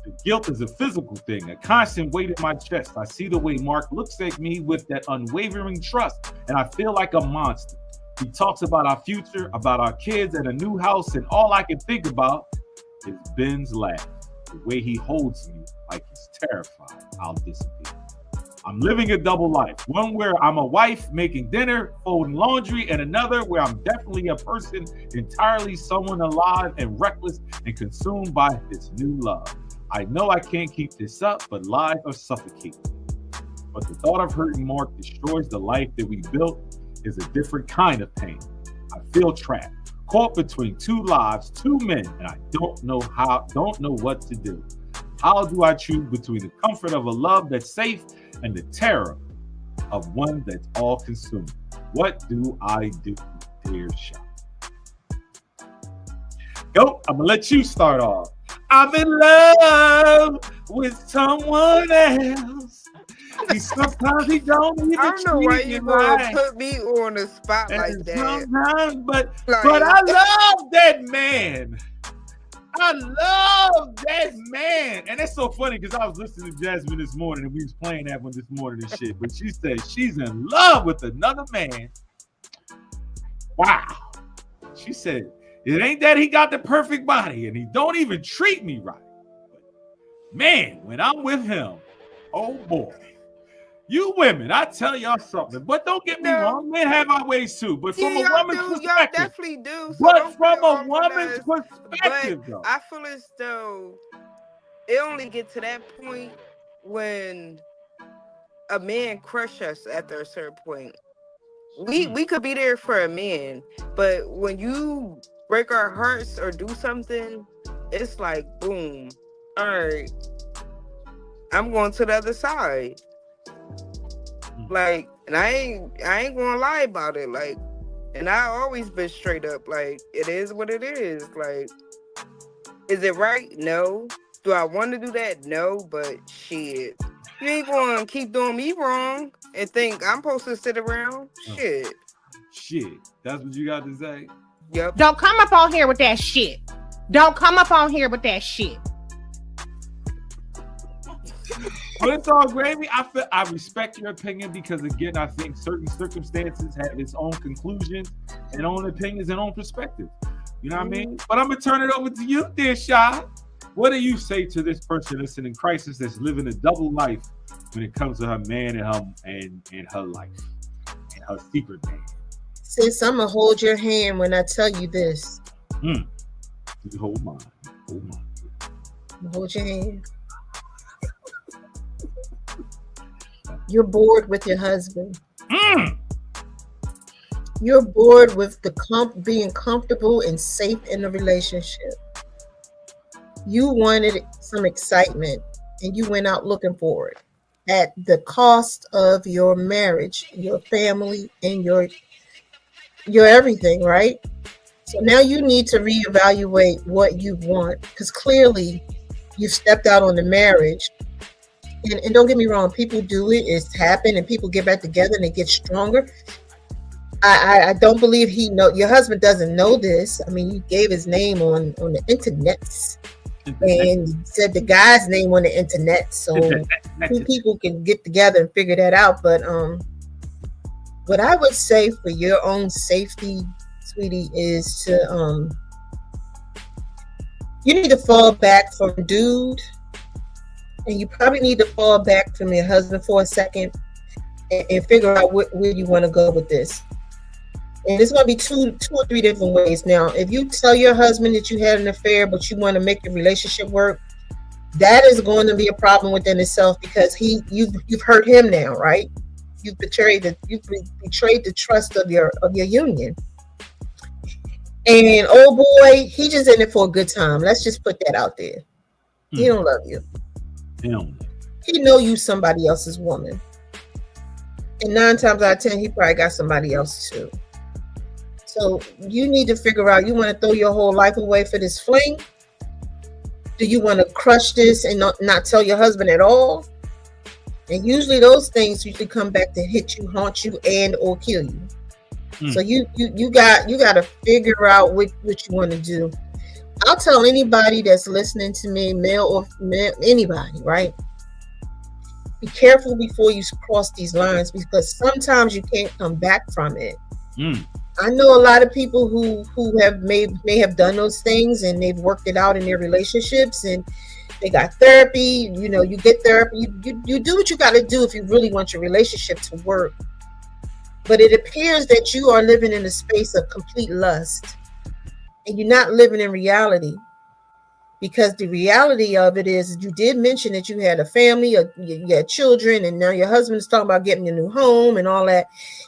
The guilt is a physical thing, a constant weight in my chest. I see the way Mark looks at me with that unwavering trust, and I feel like a monster. He talks about our future, about our kids and a new house, and all I can think about is Ben's laugh, the way he holds me like he's terrified I'll disappear. I'm living a double life, one where I'm a wife making dinner, folding laundry, and another where I'm definitely a person, entirely someone alive and reckless and consumed by this new love. I know I can't keep this up, but lies are suffocating. But the thought of hurting Mark destroys the life that we built is a different kind of pain. I feel trapped, caught between two lives, two men, and I don't know what to do. How do I choose between the comfort of a love that's safe and the terror of one that's all consuming? What do I do, dear shot? Go, I'm gonna let you start off. I'm in love with someone else. Sometimes he don't even I don't know why you gonna right. put me on the spot like that. Sometimes, but I love that man. I love that man. And that's so funny because I was listening to Jasmine this morning and we was playing that one this morning and shit. But she said she's in love with another man. Wow. She said, it ain't that he got the perfect body and he don't even treat me right. But man, when I'm with him, oh boy. You women, I tell y'all something, but don't get me wrong, men have our ways too. But from a woman's perspective, y'all definitely do. So but from a woman's perspective, though, I feel as though it only get to that point when a man crush us after a certain point. We could be there for a man, but when you break our hearts or do something, it's like boom. All right. I'm going to the other side. Like, and I ain't gonna lie about it. Like, and I always been straight up. Like, it is what it is. Like, is it right? No. Do I want to do that? No. But shit, you ain't gonna keep doing me wrong and think I'm supposed to sit around. Shit. Shit. That's what you got to say? Yep. Don't come up on here with that shit. Don't come up on here with that shit. Well, it's all gravy. I respect your opinion because, again, I think certain circumstances have its own conclusions and own opinions and own perspectives. You know what I mean? But I'm going to turn it over to you, dear Shy. What do you say to this person that's in crisis, that's living a double life when it comes to her man and her life and her secret man? Sis, I'm going to hold your hand when I tell you this. You hold mine. Hold your hand. You're bored with your husband. You're bored with being comfortable and safe in a relationship. You wanted some excitement and you went out looking for it at the cost of your marriage, your family, and your everything, right? So now you need to reevaluate what you want, because clearly you've stepped out on the marriage. And don't get me wrong, people do it. It's happened, and people get back together and they get stronger. I don't believe your husband doesn't know this. I mean, you gave his name on the internet and said the guy's name on the internet, so two people can get together and figure that out. But what I would say for your own safety, sweetie, is to you need to fall back from dude. And you probably need to fall back from your husband for a second and figure out where you want to go with this. And it's going to be two or three different ways. Now, if you tell your husband that you had an affair, but you want to make the relationship work, that is going to be a problem within itself, because you've hurt him now, right? You've betrayed the trust of your union. And oh boy, he just in it for a good time. Let's just put that out there. He don't love you. He know you somebody else's woman, and 9 times out of 10 he probably got somebody else too. So you need to figure out, you want to throw your whole life away for this fling? Do you want to crush this and not tell your husband at all? And usually those things usually come back to hit you, haunt you, and or kill you. So you got to figure out what you want to do. I'll tell anybody that's listening to me, male or female, anybody, right? Be careful before you cross these lines, because sometimes you can't come back from it. I know a lot of people who may have done those things, and they've worked it out in their relationships, and they got therapy. You know, you get therapy. You do what you got to do if you really want your relationship to work. But it appears that you are living in a space of complete lust. And you're not living in reality, because the reality of it is, you did mention that you had a family, or you had children, and now your husband's talking about getting a new home and all that.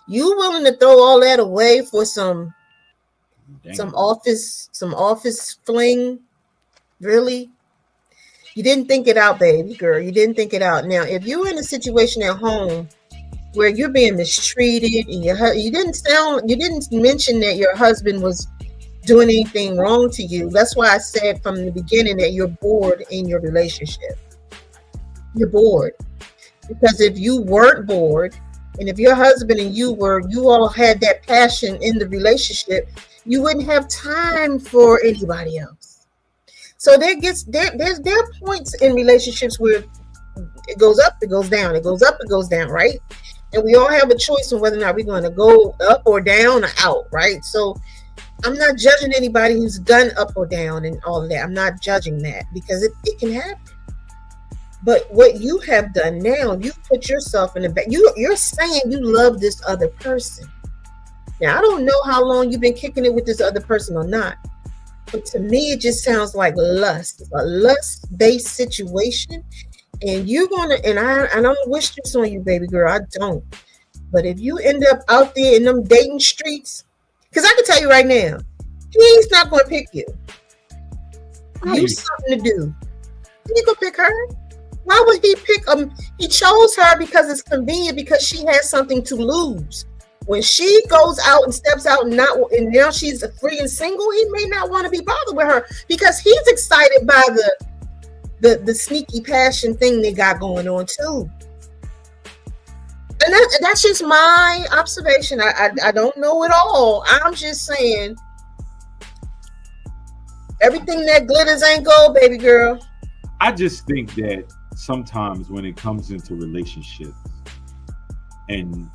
You willing to throw all that away for some office fling? Really? You didn't think it out, baby girl. You didn't think it out. Now, if you're in a situation at home where you're being mistreated, and you didn't mention that your husband was doing anything wrong to you. That's why I said from the beginning that you're bored in your relationship. You're bored. Because if you weren't bored, and if your husband and you all had that passion in the relationship, you wouldn't have time for anybody else. So there are points in relationships where it goes up, it goes down, it goes up, it goes down, right? And we all have a choice on whether or not we're going to go up or down or out, right? So I'm not judging anybody who's done up or down and all of that. I'm not judging that, because it can happen. But what you have done now, you put yourself in the back. You're saying you love this other person. Now, I don't know how long you've been kicking it with this other person or not, but to me, it just sounds like lust. It's a lust-based situation. And you're gonna, and I don't wish this on you, baby girl. I don't. But if you end up out there in them dating streets, because I can tell you right now, he's not going to pick you. You something to do. You go pick her. Why would he pick he chose her because it's convenient, because she has something to lose. When she goes out and steps out and now she's free and single, he may not want to be bothered with her because he's excited by the sneaky passion thing they got going on too. And that's just my observation. I don't know it all. I'm just saying everything that glitters ain't gold, baby girl. I just think that sometimes when it comes into relationships, and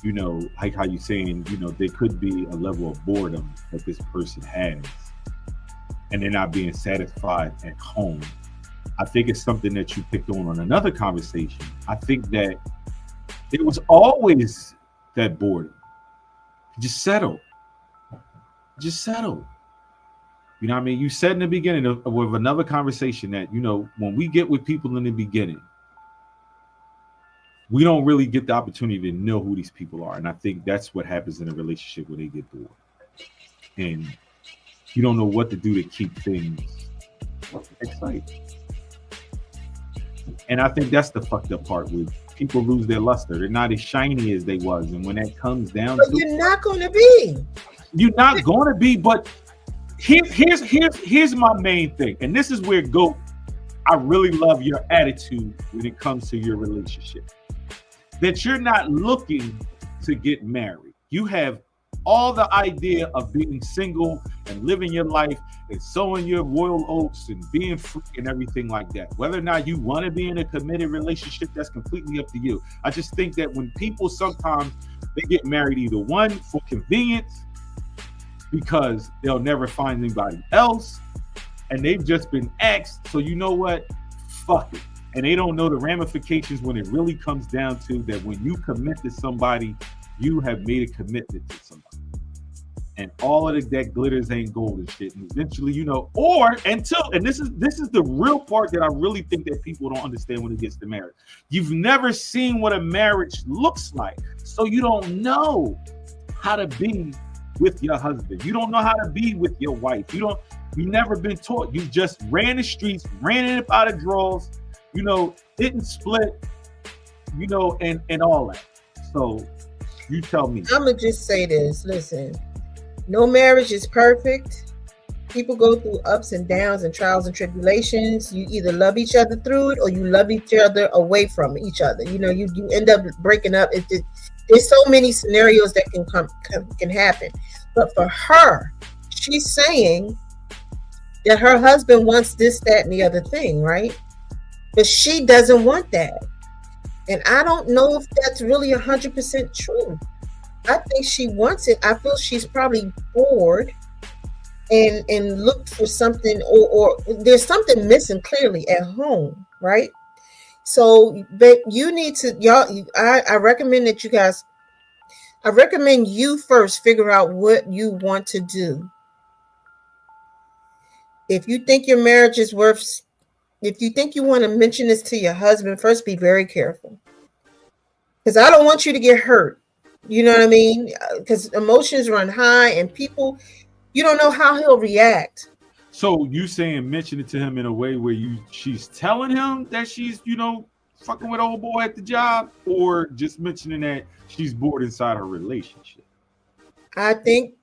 you know, like how you saying, you know, there could be a level of boredom that this person has, and they're not being satisfied at home. I think it's something that you picked on another conversation. I think that it was always that boredom. Just settle. Just settle. You know what I mean? You said in the beginning of another conversation that, you know, when we get with people in the beginning, we don't really get the opportunity to know who these people are. And I think that's what happens in a relationship when they get bored. And you don't know what to do to keep things exciting. And I think that's the fucked up part with people lose their luster. They're not as shiny as they was. And when that comes down but to you're not going to be. You're not going to be, but here's my main thing. And this is where GOAT, I really love your attitude when it comes to your relationship. That you're not looking to get married. You have all the idea of being single and living your life and sowing your royal oats and being free and everything like that. Whether or not you want to be in a committed relationship, that's completely up to you. I just think that when people sometimes they get married, either one for convenience, because they'll never find anybody else, and they've just been asked, so you know what? Fuck it. And they don't know the ramifications when it really comes down to that when you commit to somebody, you have made a commitment to somebody. And all of that glitters ain't gold and shit. And eventually, you know, and this is the real part that I really think that people don't understand when it gets to marriage. You've never seen what a marriage looks like. So you don't know how to be with your husband. You don't know how to be with your wife. You've never been taught. You just ran the streets, ran it up out of drawers, you know, didn't split, you know, and all that. So you tell me. I'm going to just say this. Listen, no marriage is perfect. People go through ups and downs and trials and tribulations. You either love each other through it or you love each other away from each other. You know, you end up breaking up. There's so many scenarios that can happen. But for her, she's saying that her husband wants this, that, and the other thing, right? But she doesn't want that. And I don't know if that's really 100% true. I think she wants it. I feel she's probably bored and looked for something, or there's something missing clearly at home, right? So, but you need to, I recommend that you guys, I recommend you first figure out what you want to do. If you think your marriage is worth, if you think you want to mention this to your husband, first be very careful. Because I don't want you to get hurt. You know what I mean? Because emotions run high and people, you don't know how he'll react. So you saying mention it to him in a way where she's telling him that she's, you know, fucking with old boy at the job, or just mentioning that she's bored inside her relationship? I think,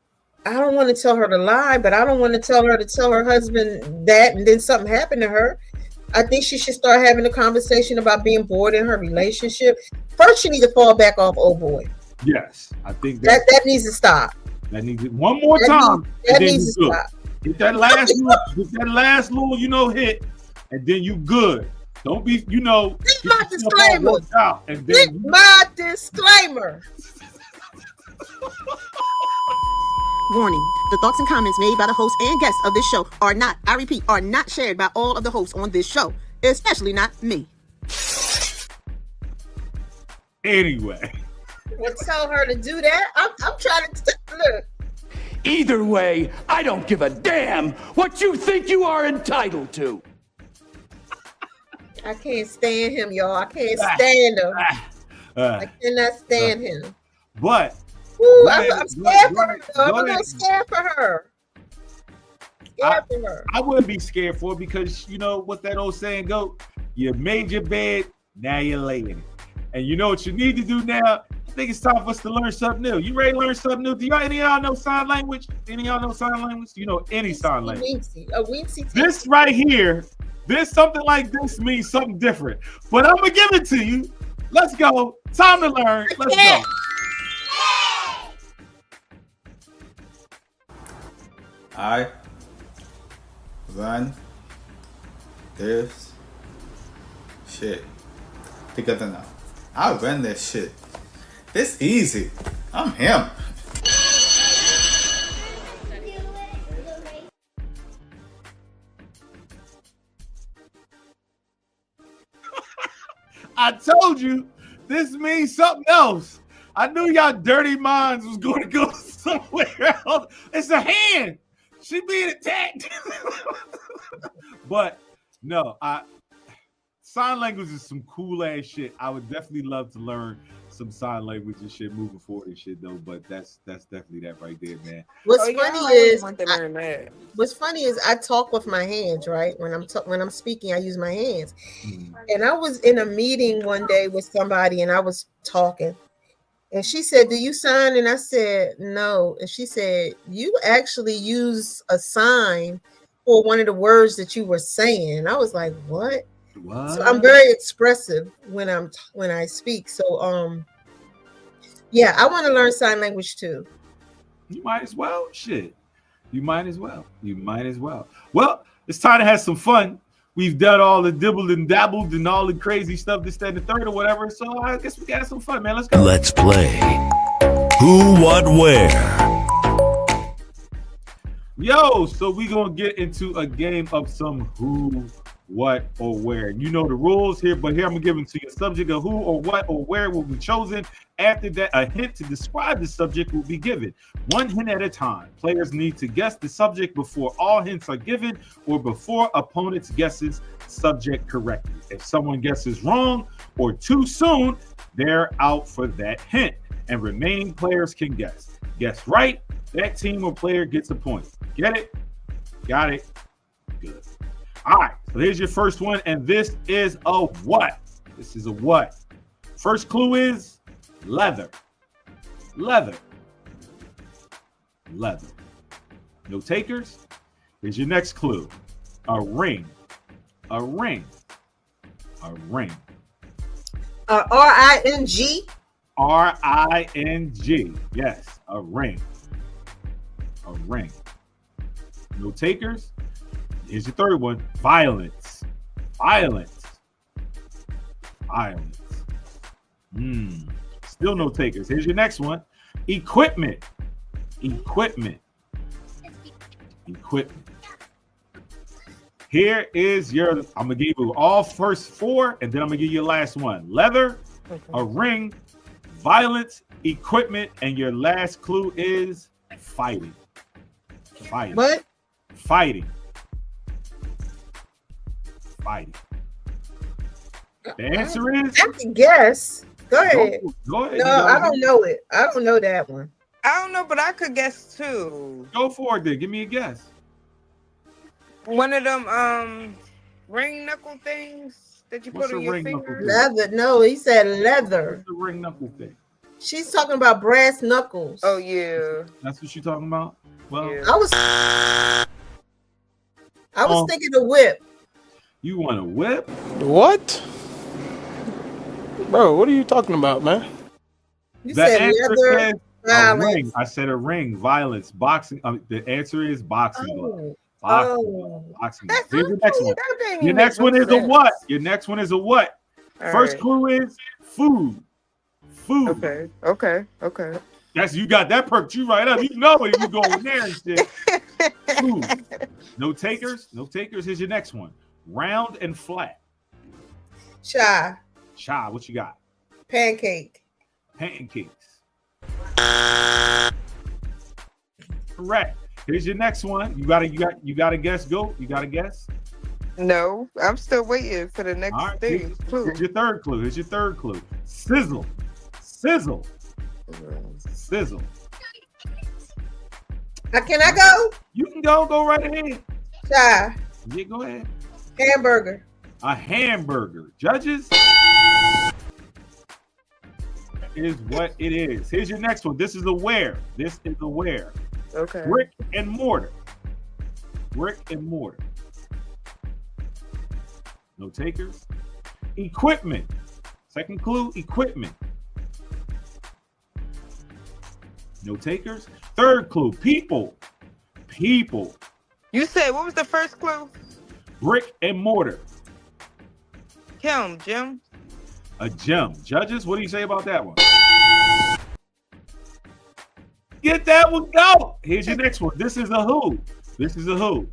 I don't want to tell her to lie, but I don't want to tell her husband that and then something happened to her. I think she should start having a conversation about being bored in her relationship. First, she needs to fall back off old boy. Yes, I think that needs to stop. That needs it one more time. That needs to stop. Get that last little, you know, hit, and then you good. Don't be, you know. Get my disclaimer. Get my disclaimer. Warning, the thoughts and comments made by the host and guests of this show are not, I repeat, are not shared by all of the hosts on this show, especially not me. Anyway. Well, tell her to do that. I'm trying to look. Either way, I don't give a damn what you think you are entitled to. I can't stand him, y'all. I can't stand him. I cannot stand him. But ooh, I'm scared for her. I'm a little scared for her. I wouldn't be scared for her because you know what that old saying go. You made your bed, now you're laying it. And you know what you need to do now? I think it's time for us to learn something new. You ready to learn something new? Do any of y'all know sign language? Any of y'all know sign language? Do you know any sign language? This right here, something like this means something different. But I'm going to give it to you. Let's go. Time to learn. Let's go. I run this shit together now. I run this shit. This easy. I'm him. I told you this means something else. I knew y'all dirty minds was going to go somewhere else. It's a hand. She being attacked. But no, sign language is some cool ass shit. I would definitely love to learn some sign language and shit moving forward and shit though. But that's definitely that right there, man. What's funny is I talk with my hands, right? When I'm speaking, I use my hands. And I was in a meeting one day with somebody, and I was talking, and she said, "Do you sign?" And I said, "No." And she said, "You actually use a sign for one of the words that you were saying." And I was like, "What?" So I'm very expressive when I speak. So yeah, I want to learn sign language too. You might as well. Shit. You might as well. Well, it's time to have some fun. We've done all the dibbled and dabbled and all the crazy stuff, this, that, and the third or whatever. So I guess we got some fun, man. Let's go. Let's play Who, What, Where. Yo, so we gonna get into a game of some who, what, or where. You know the rules here, but here I'm gonna give them to you. A subject of who or what or where will be chosen. After that, a hint to describe the subject will be given. One hint at a time. Players need to guess the subject before all hints are given or before opponents guesses subject correctly. If someone guesses wrong or too soon, they're out for that hint. And remaining players can guess. Guess right, that team or player gets a point. Get it? Got it? Good. All right, so here's your first one, and this is a what? This is a what? First clue is leather. Leather. Leather. No takers? Here's your next clue. A ring. A ring. A ring. R-I-N-G? R-I-N-G. Yes, a ring. A ring. No takers? Here's your third one. Violence. Violence. Violence. Still no takers. Here's your next one. Equipment. Equipment. Equipment. Here is your, I'm gonna give you all first four, and then I'm gonna give you your last one. Leather, a ring, violence, equipment, and your last clue is fighting. Fighting. What? Fighting. Fighting. The answer is. I can guess. Go ahead. Go ahead. No, I don't know it. I don't know that one. I don't know, but I could guess too. Go for it, then. Give me a guess. One of them ring knuckle things that you put on your finger. Leather. No, he said leather. What's the ring knuckle thing? She's talking about brass knuckles. Oh yeah. That's what you're talking about? Well, yeah. I was thinking a whip. You want a whip? What? Bro, what are you talking about, man? You the said answer leather, is a ring. I said a ring, violence, boxing. The answer is boxing glove. Boxing glove. Boxing glove. Here's your next one. Your next one is a what? Your next one is a what? First clue is food. Food. Okay. That's you got that perked you right up. You know it. You go in there and shit. Food. No takers. No takers. Here's your next one. Round and flat. Shy. What you got? Pancake. Pancakes. Correct. Here's your next one. You gotta guess. Go. You gotta guess. No, I'm still waiting for the next thing. Here's your third clue. Sizzle. Sizzle. Can I go? You can go. Go right ahead. Shy. Yeah, go ahead. Hamburger. a hamburger. Judges, is what it is. Here's your next one. This is a where. This is a where. Okay. Brick and mortar. Brick and mortar. No takers. Equipment. Second clue, equipment. No takers. Third clue, people. People. You said, what was the first clue? Brick and mortar. Jim. A gem. Judges, what do you say about that one? Get that one, go. Here's your next one. This is a who. This is a who.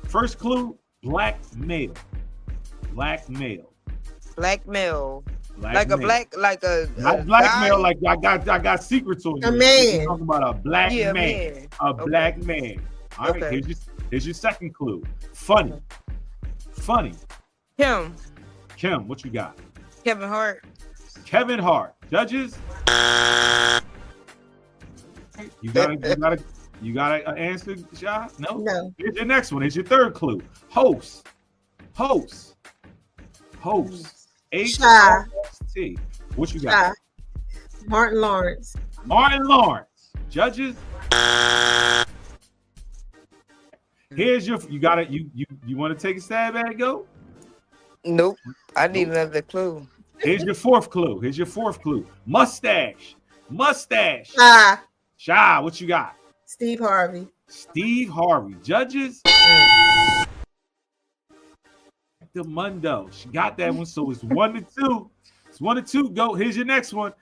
First clue, black male. Black male. Black male. Black like male. A black, like a not black guy? male, like I got secrets on you. A man. We're talking about a black man. A black man. All right, Okay. here's your second clue. Funny. Funny. Kim, what you got? Kevin Hart. Kevin Hart. Judges. You got an answer, Shy? No. No. Here's your next one. Here's your third clue. Host. H-O-S-T. What you got? Martin Lawrence. Martin Lawrence. Judges. Here's your. You got it. You want to take a stab at it? Go. Nope. I need another clue. Here's your fourth clue. Mustache. Shy, what you got? Steve Harvey. Judges. The Mundo. She got that one, so it's 1-2. It's 1-2. Go. Here's your next one.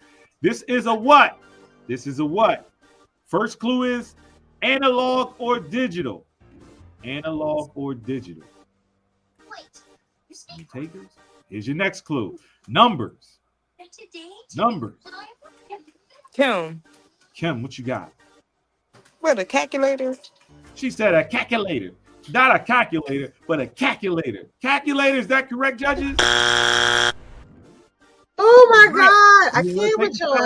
This is a what? First clue is analog or digital. Any takers? Here's your next clue. Numbers. Kim, what you got? What, a calculator? She said a calculator. Not a calculator, but a calculator. Calculator, is that correct, judges? Oh my God! I can't with y'all.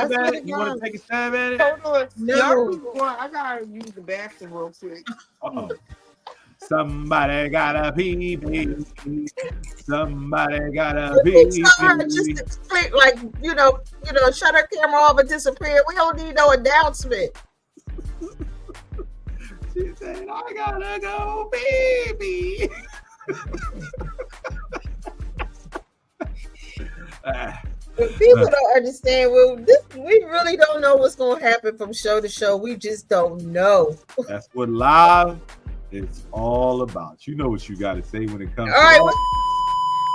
You want to take a stab at it? Hold on. No. I gotta use the bathroom real quick. Uh-oh. Somebody got a pee. Somebody got a pee. Just split, like shut her camera off and disappear. We don't need no announcement. She said, I gotta go, baby. But people don't understand. We really don't know what's going to happen from show to show. We just don't know. That's what live is all about. You know what you got to say when it comes all right.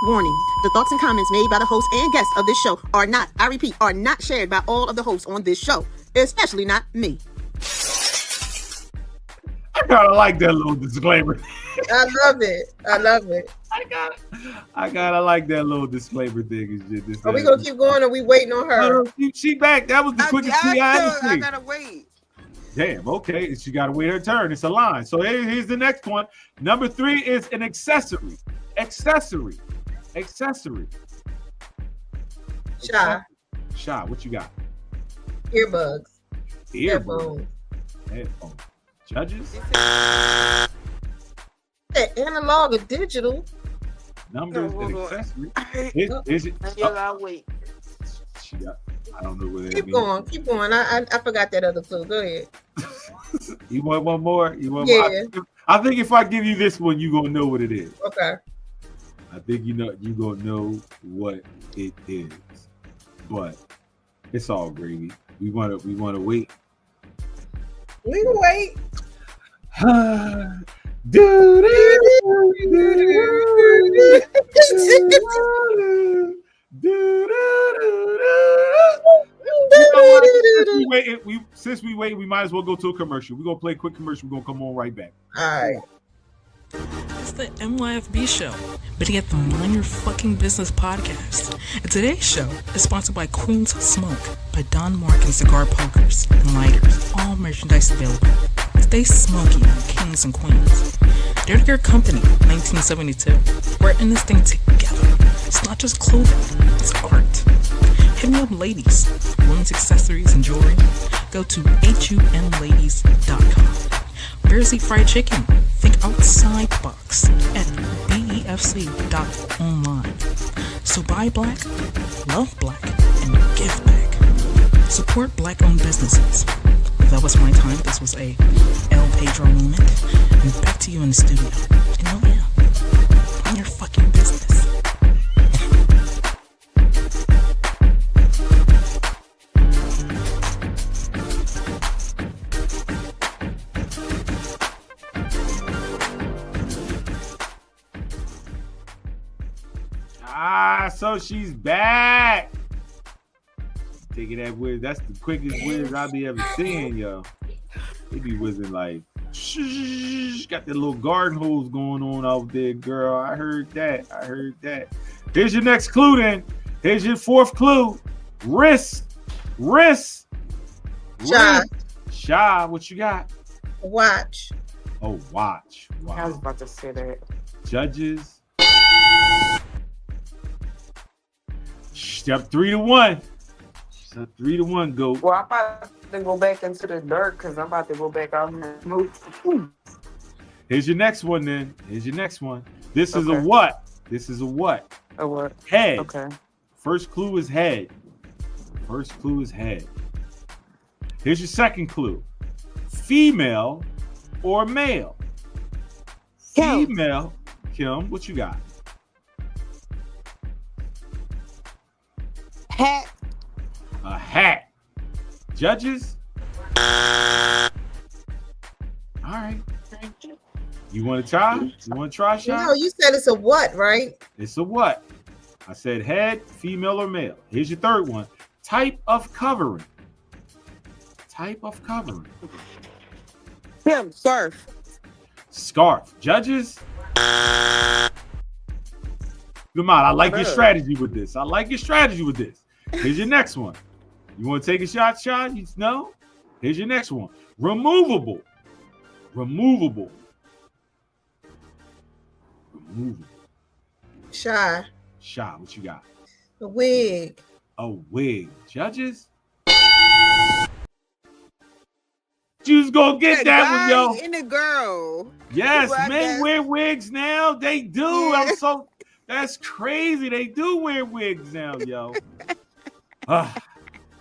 Warning, the thoughts and comments made by the host and guests of this show are not, I repeat, are not shared by all of the hosts on this show, especially not me. I kind of like that little disclaimer. I love it. I gotta like that little disclaimer thing. Are we gonna keep going? Or are we waiting on her? She back. That was the quickest thing I ever seen. I gotta wait. Damn. Okay, she gotta wait her turn. It's a line. So here's the next one. Number 3 is an accessory. Accessory. Shy, what you got? Earbuds. Headphones. Judges. Analog or digital. Numbers and accessory. Is it? I'll wait. I don't know where that Keep going. I forgot that other clue. Go ahead. You want one more? Yeah. I think if I give you this one, you're gonna know what it is. Okay. I think you gonna know what it is. But it's all gravy. We wanna wait. We can wait. Since we wait, we might as well go to a commercial. We're gonna play a quick commercial. We're gonna come on right back. All right. It's the MYFB show, but yet the Mind Your Fucking Business podcast. And today's show is sponsored by Queen's Smoke by Don Markin Cigar Pokers and Lighters. All merchandise available. Stay smoky, kings and queens. They're your company, 1972. We're in this thing together. It's not just clothing, it's art. Hit me up, ladies. Women's accessories and jewelry. Go to humladies.com. Bearsy Fried Chicken. Think outside the box at nywfc.online. So buy black, love black, and give back. Support black-owned businesses. That was my time. This was a El Pedro moment. And back to you in the studio. And oh yeah, mind your fucking business. So she's back. Taking that whiz. That's the quickest whiz I'll be ever seeing, yo. They be whizzing like, shh, got that little garden hose going on out there, girl. I heard that. Here's your next clue then. Here's your fourth clue. Wrist. Shy. Shy, what you got? Watch. Oh, watch. Wow. I was about to say that. Judges. Step 3-1. Step 3-1, go. Well, I'm about to go back into the dirt because I'm about to go back out here and move. Here's your next one then. This is a what? A what? Head. Okay. First clue is head. Here's your second clue. Female or male? Kim. Female. Kim, what you got? Hat. A hat. Judges? All right. You want to try? Sean? No, you said it's a what, right? It's a what? I said head, female or male. Here's your third one. Type of covering. Kim, Scarf. Judges? Come on, I like your strategy with this. Here's your next one. You want to take a shot? You know? Here's your next one. Removable. Shy. What you got? A wig. A wig. Judges? You was gonna get that one, yo. And the girl. Yes, men wear wigs now. They do. Yeah. That's crazy. They do wear wigs now, yo.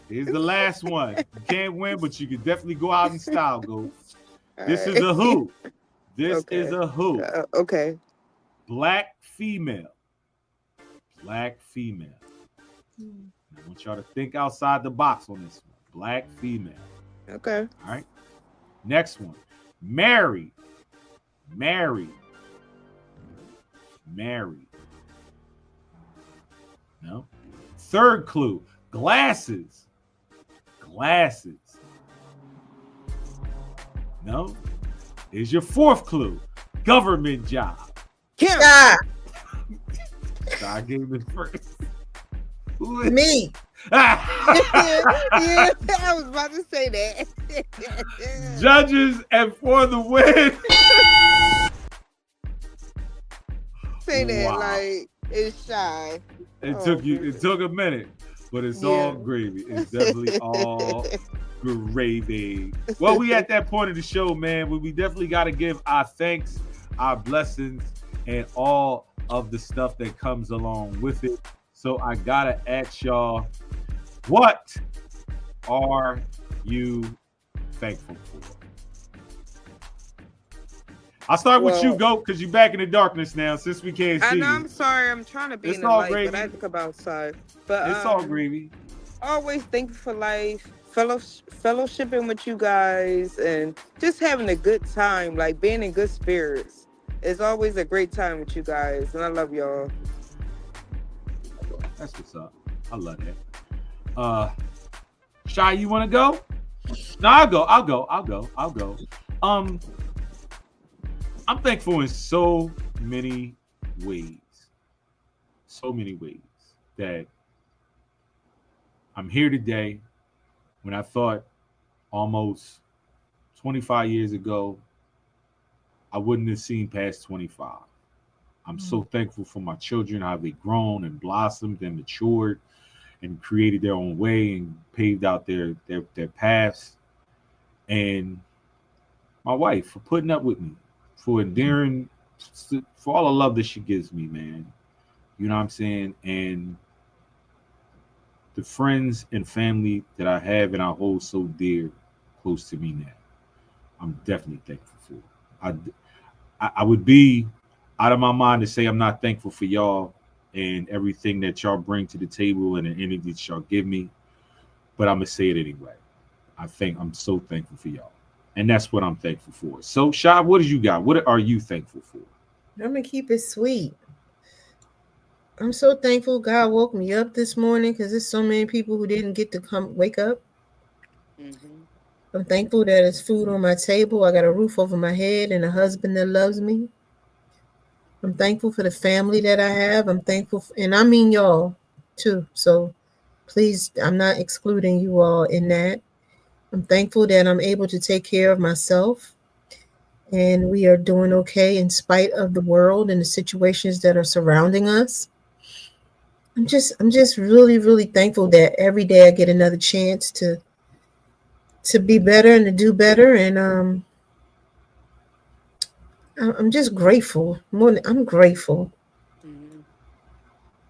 Here's the last one. You can't win, but you can definitely go out in style, go. This is a who. Okay. Black female. I want y'all to think outside the box on this one. Black female. Okay. All right. Next one. Married. No. Third clue. Glasses. No. Here's your fourth clue. Government job. Kim. I gave it first. Me. Yeah, I was about to say that. Judges, and for the win. Say that Wow. like it's Shy. It took a minute, but it's all gravy. It's definitely all gravy. Well, we at that point of the show, man, where we definitely got to give our thanks, our blessings, and all of the stuff that comes along with it. So I gotta ask y'all, what are you thankful for? I'll start with you, Goat, because you're back in the darkness now since we can't see I know, you. I'm sorry. I'm trying to be It's in the all light, gravy. but I think about outside. But It's all gravy. Always thankful for life, fellowshipping with you guys, and just having a good time, like being in good spirits. It's always a great time with you guys, and I love y'all. That's what's up. I love that. Shy, you want to go? No, I'll go. I'm thankful in so many ways that I'm here today when I thought almost 25 years ago I wouldn't have seen past 25. I'm so thankful for my children, how they've grown and blossomed and matured and created their own way and paved out their paths. And my wife for putting up with me, for enduring for all the love that she gives me, man. You know what I'm saying? And the friends and family that I have and I hold so dear close to me now, I'm definitely thankful for. I would be out of my mind to say I'm not thankful for y'all and everything that y'all bring to the table and the energy that y'all give me, but I'm gonna say it anyway. I'm so thankful for y'all, and that's what I'm thankful for. So, Shy, what do you got? What are you thankful for? I'm gonna keep it sweet. I'm so thankful God woke me up this morning because there's so many people who didn't get to wake up. I'm thankful that there's food on my table. I got a roof over my head and a husband that loves me. I'm thankful for the family that I have. I'm thankful, and I mean y'all too. So please, I'm not excluding you all in that. I'm thankful that I'm able to take care of myself, and we are doing okay in spite of the world and the situations that are surrounding us. I'm just really, really thankful that every day I get another chance to be better and to do better, and I'm just grateful. I'm grateful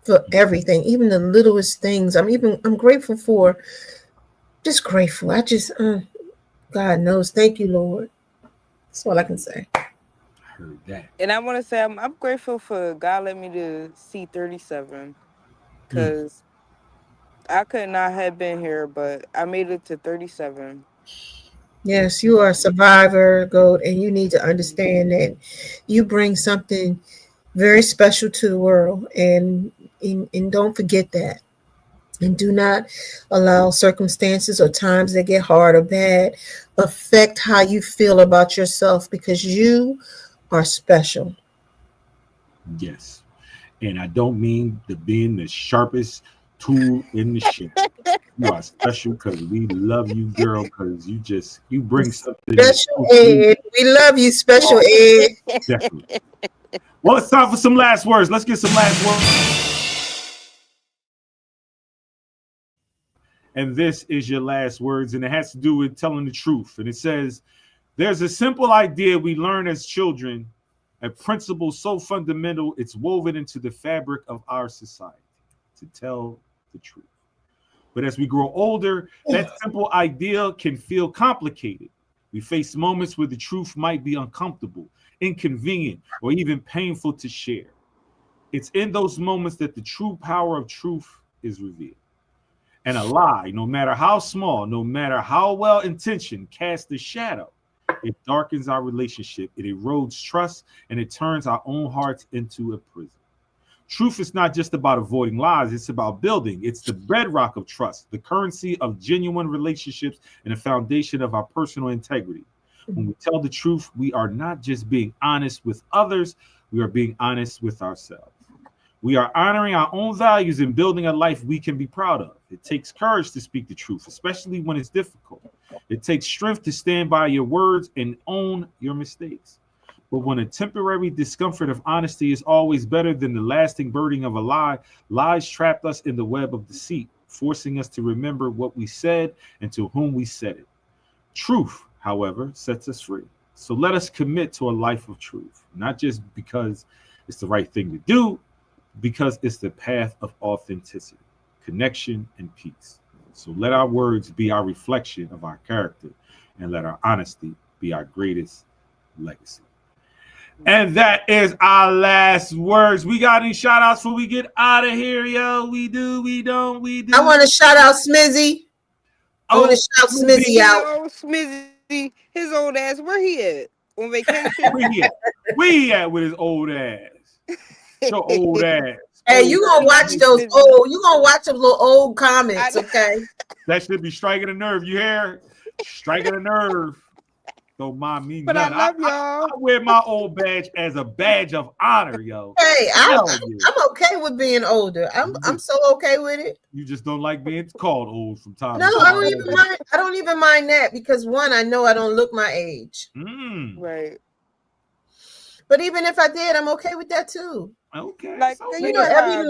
for everything, even the littlest things. I'm grateful for. Just grateful. God knows. Thank you, Lord. That's all I can say. I heard that. And I want to say I'm grateful for God let me to see 37 because I could not have been here, but I made it to 37. Yes, you are a survivor, Gold, and you need to understand that you bring something very special to the world, and don't forget that. And do not allow circumstances or times that get hard or bad affect how you feel about yourself, because you are special. Yes, and I don't mean to being the sharpest tool in the shed. You are special because we love you, girl. Because you bring something that's Special so sweet. Ed. We love you, Special Oh, Ed. definitely. Well, it's time for some last words. Let's get some last words. And this is your last words, and it has to do with telling the truth. And it says, there's a simple idea we learn as children, a principle so fundamental it's woven into the fabric of our society, to tell the truth. But as we grow older, that simple idea can feel complicated. We face moments where the truth might be uncomfortable, inconvenient, or even painful to share. It's in those moments that the true power of truth is revealed. And a lie, no matter how small, no matter how well intentioned, casts a shadow. It darkens our relationship, it erodes trust, and it turns our own hearts into a prison. Truth is not just about avoiding lies, it's about building. It's the bedrock of trust, the currency of genuine relationships, and the foundation of our personal integrity. When we tell the truth, we are not just being honest with others, we are being honest with ourselves. We are honoring our own values and building a life we can be proud of. It takes courage to speak the truth, especially when it's difficult. It takes strength to stand by your words and own your mistakes. But when a temporary discomfort of honesty is always better than the lasting burden of a lie, lies trapped us in the web of deceit, forcing us to remember what we said and to whom we said it. Truth, however, sets us free. So let us commit to a life of truth, not just because it's the right thing to do, because it's the path of authenticity, connection, and peace. So let our words be our reflection of our character, and let our honesty be our greatest legacy. And that is our last words. We got any shout outs before we get out of here, yo? We do, we don't, we do. I want to shout out Smizzy. I want to shout Smizzy out. Oh, Smizzy, his old ass, where he at? On vacation? Where he at with his old ass? Your old ass. Hey, you gonna watch those old? You gonna watch those little old comments? Okay. That should be striking a nerve. You hear? Striking a nerve. Don't mind me. But none. I love y'all. I wear my old badge as a badge of honor, yo. Hey, I'm okay with being older. I'm so okay with it. You just don't like being called old from time No, to time. I don't even mind. I don't even mind that, because one, I know I don't look my age. Right. But even if I did, I'm okay with that too. Okay. Like, You know, every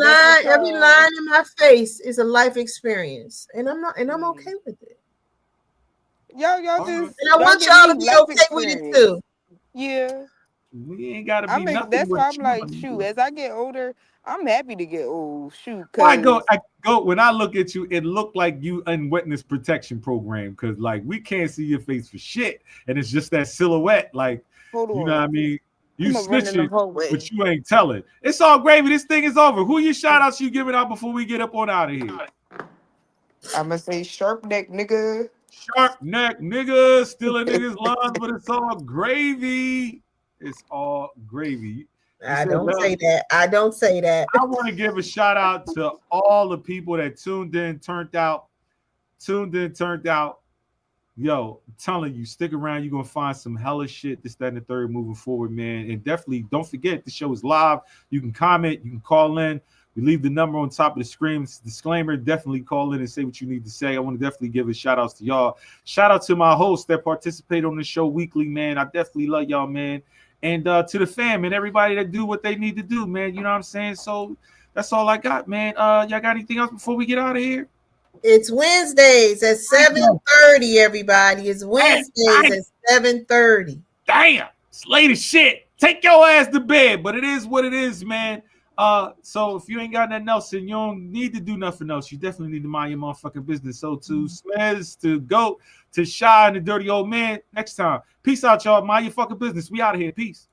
line in my face is a life experience, and I'm okay with it. Y'all just. And I want y'all to be okay with it too. Yeah. We ain't gotta I be mean, nothing that's with why I'm you. like, shoot. As I get older, I'm happy to get old. Shoot, I cause go when I look at you, it looked like you in witness protection program because like we can't see your face for shit, and it's just that silhouette. Like, hold you know what I on, mean? You I'm gonna run in the snitching, hallway. but you ain't telling. It's all gravy. This thing is over. Who you shout outs you giving out before we get up on out of here? I'm gonna say sharp neck, nigga. Sharp neck niggas stealing niggas' lines, but it's all gravy. It's all gravy. You I said don't love. say that. I don't say that. I want to give a shout out to all the people that tuned in, turned out. Yo, I'm telling you, stick around. You're gonna find some hella shit, this, that, and the third moving forward, man. And definitely don't forget the show is live. You can comment, you can call in. We leave the number on top of the screen. It's a disclaimer. Definitely call in and say what you need to say. I want to definitely give a shout outs to y'all. Shout out to my hosts that participate on the show weekly, man. I definitely love y'all, man. And to the fam and everybody that do what they need to do, man. You know what I'm saying? So that's all I got, man. Y'all got anything else before we get out of here? It's Wednesdays at 7:30, everybody. It's Wednesdays at 7:30. Damn, it's late as shit. Take your ass to bed, but it is what it is, man. So if you ain't got nothing else and you don't need to do nothing else, you definitely need to mind your motherfucking business. So to Smez, to Goat, to Shy and the Dirty Old Man, next time. Peace out, y'all. Mind your fucking business. We out of here. Peace.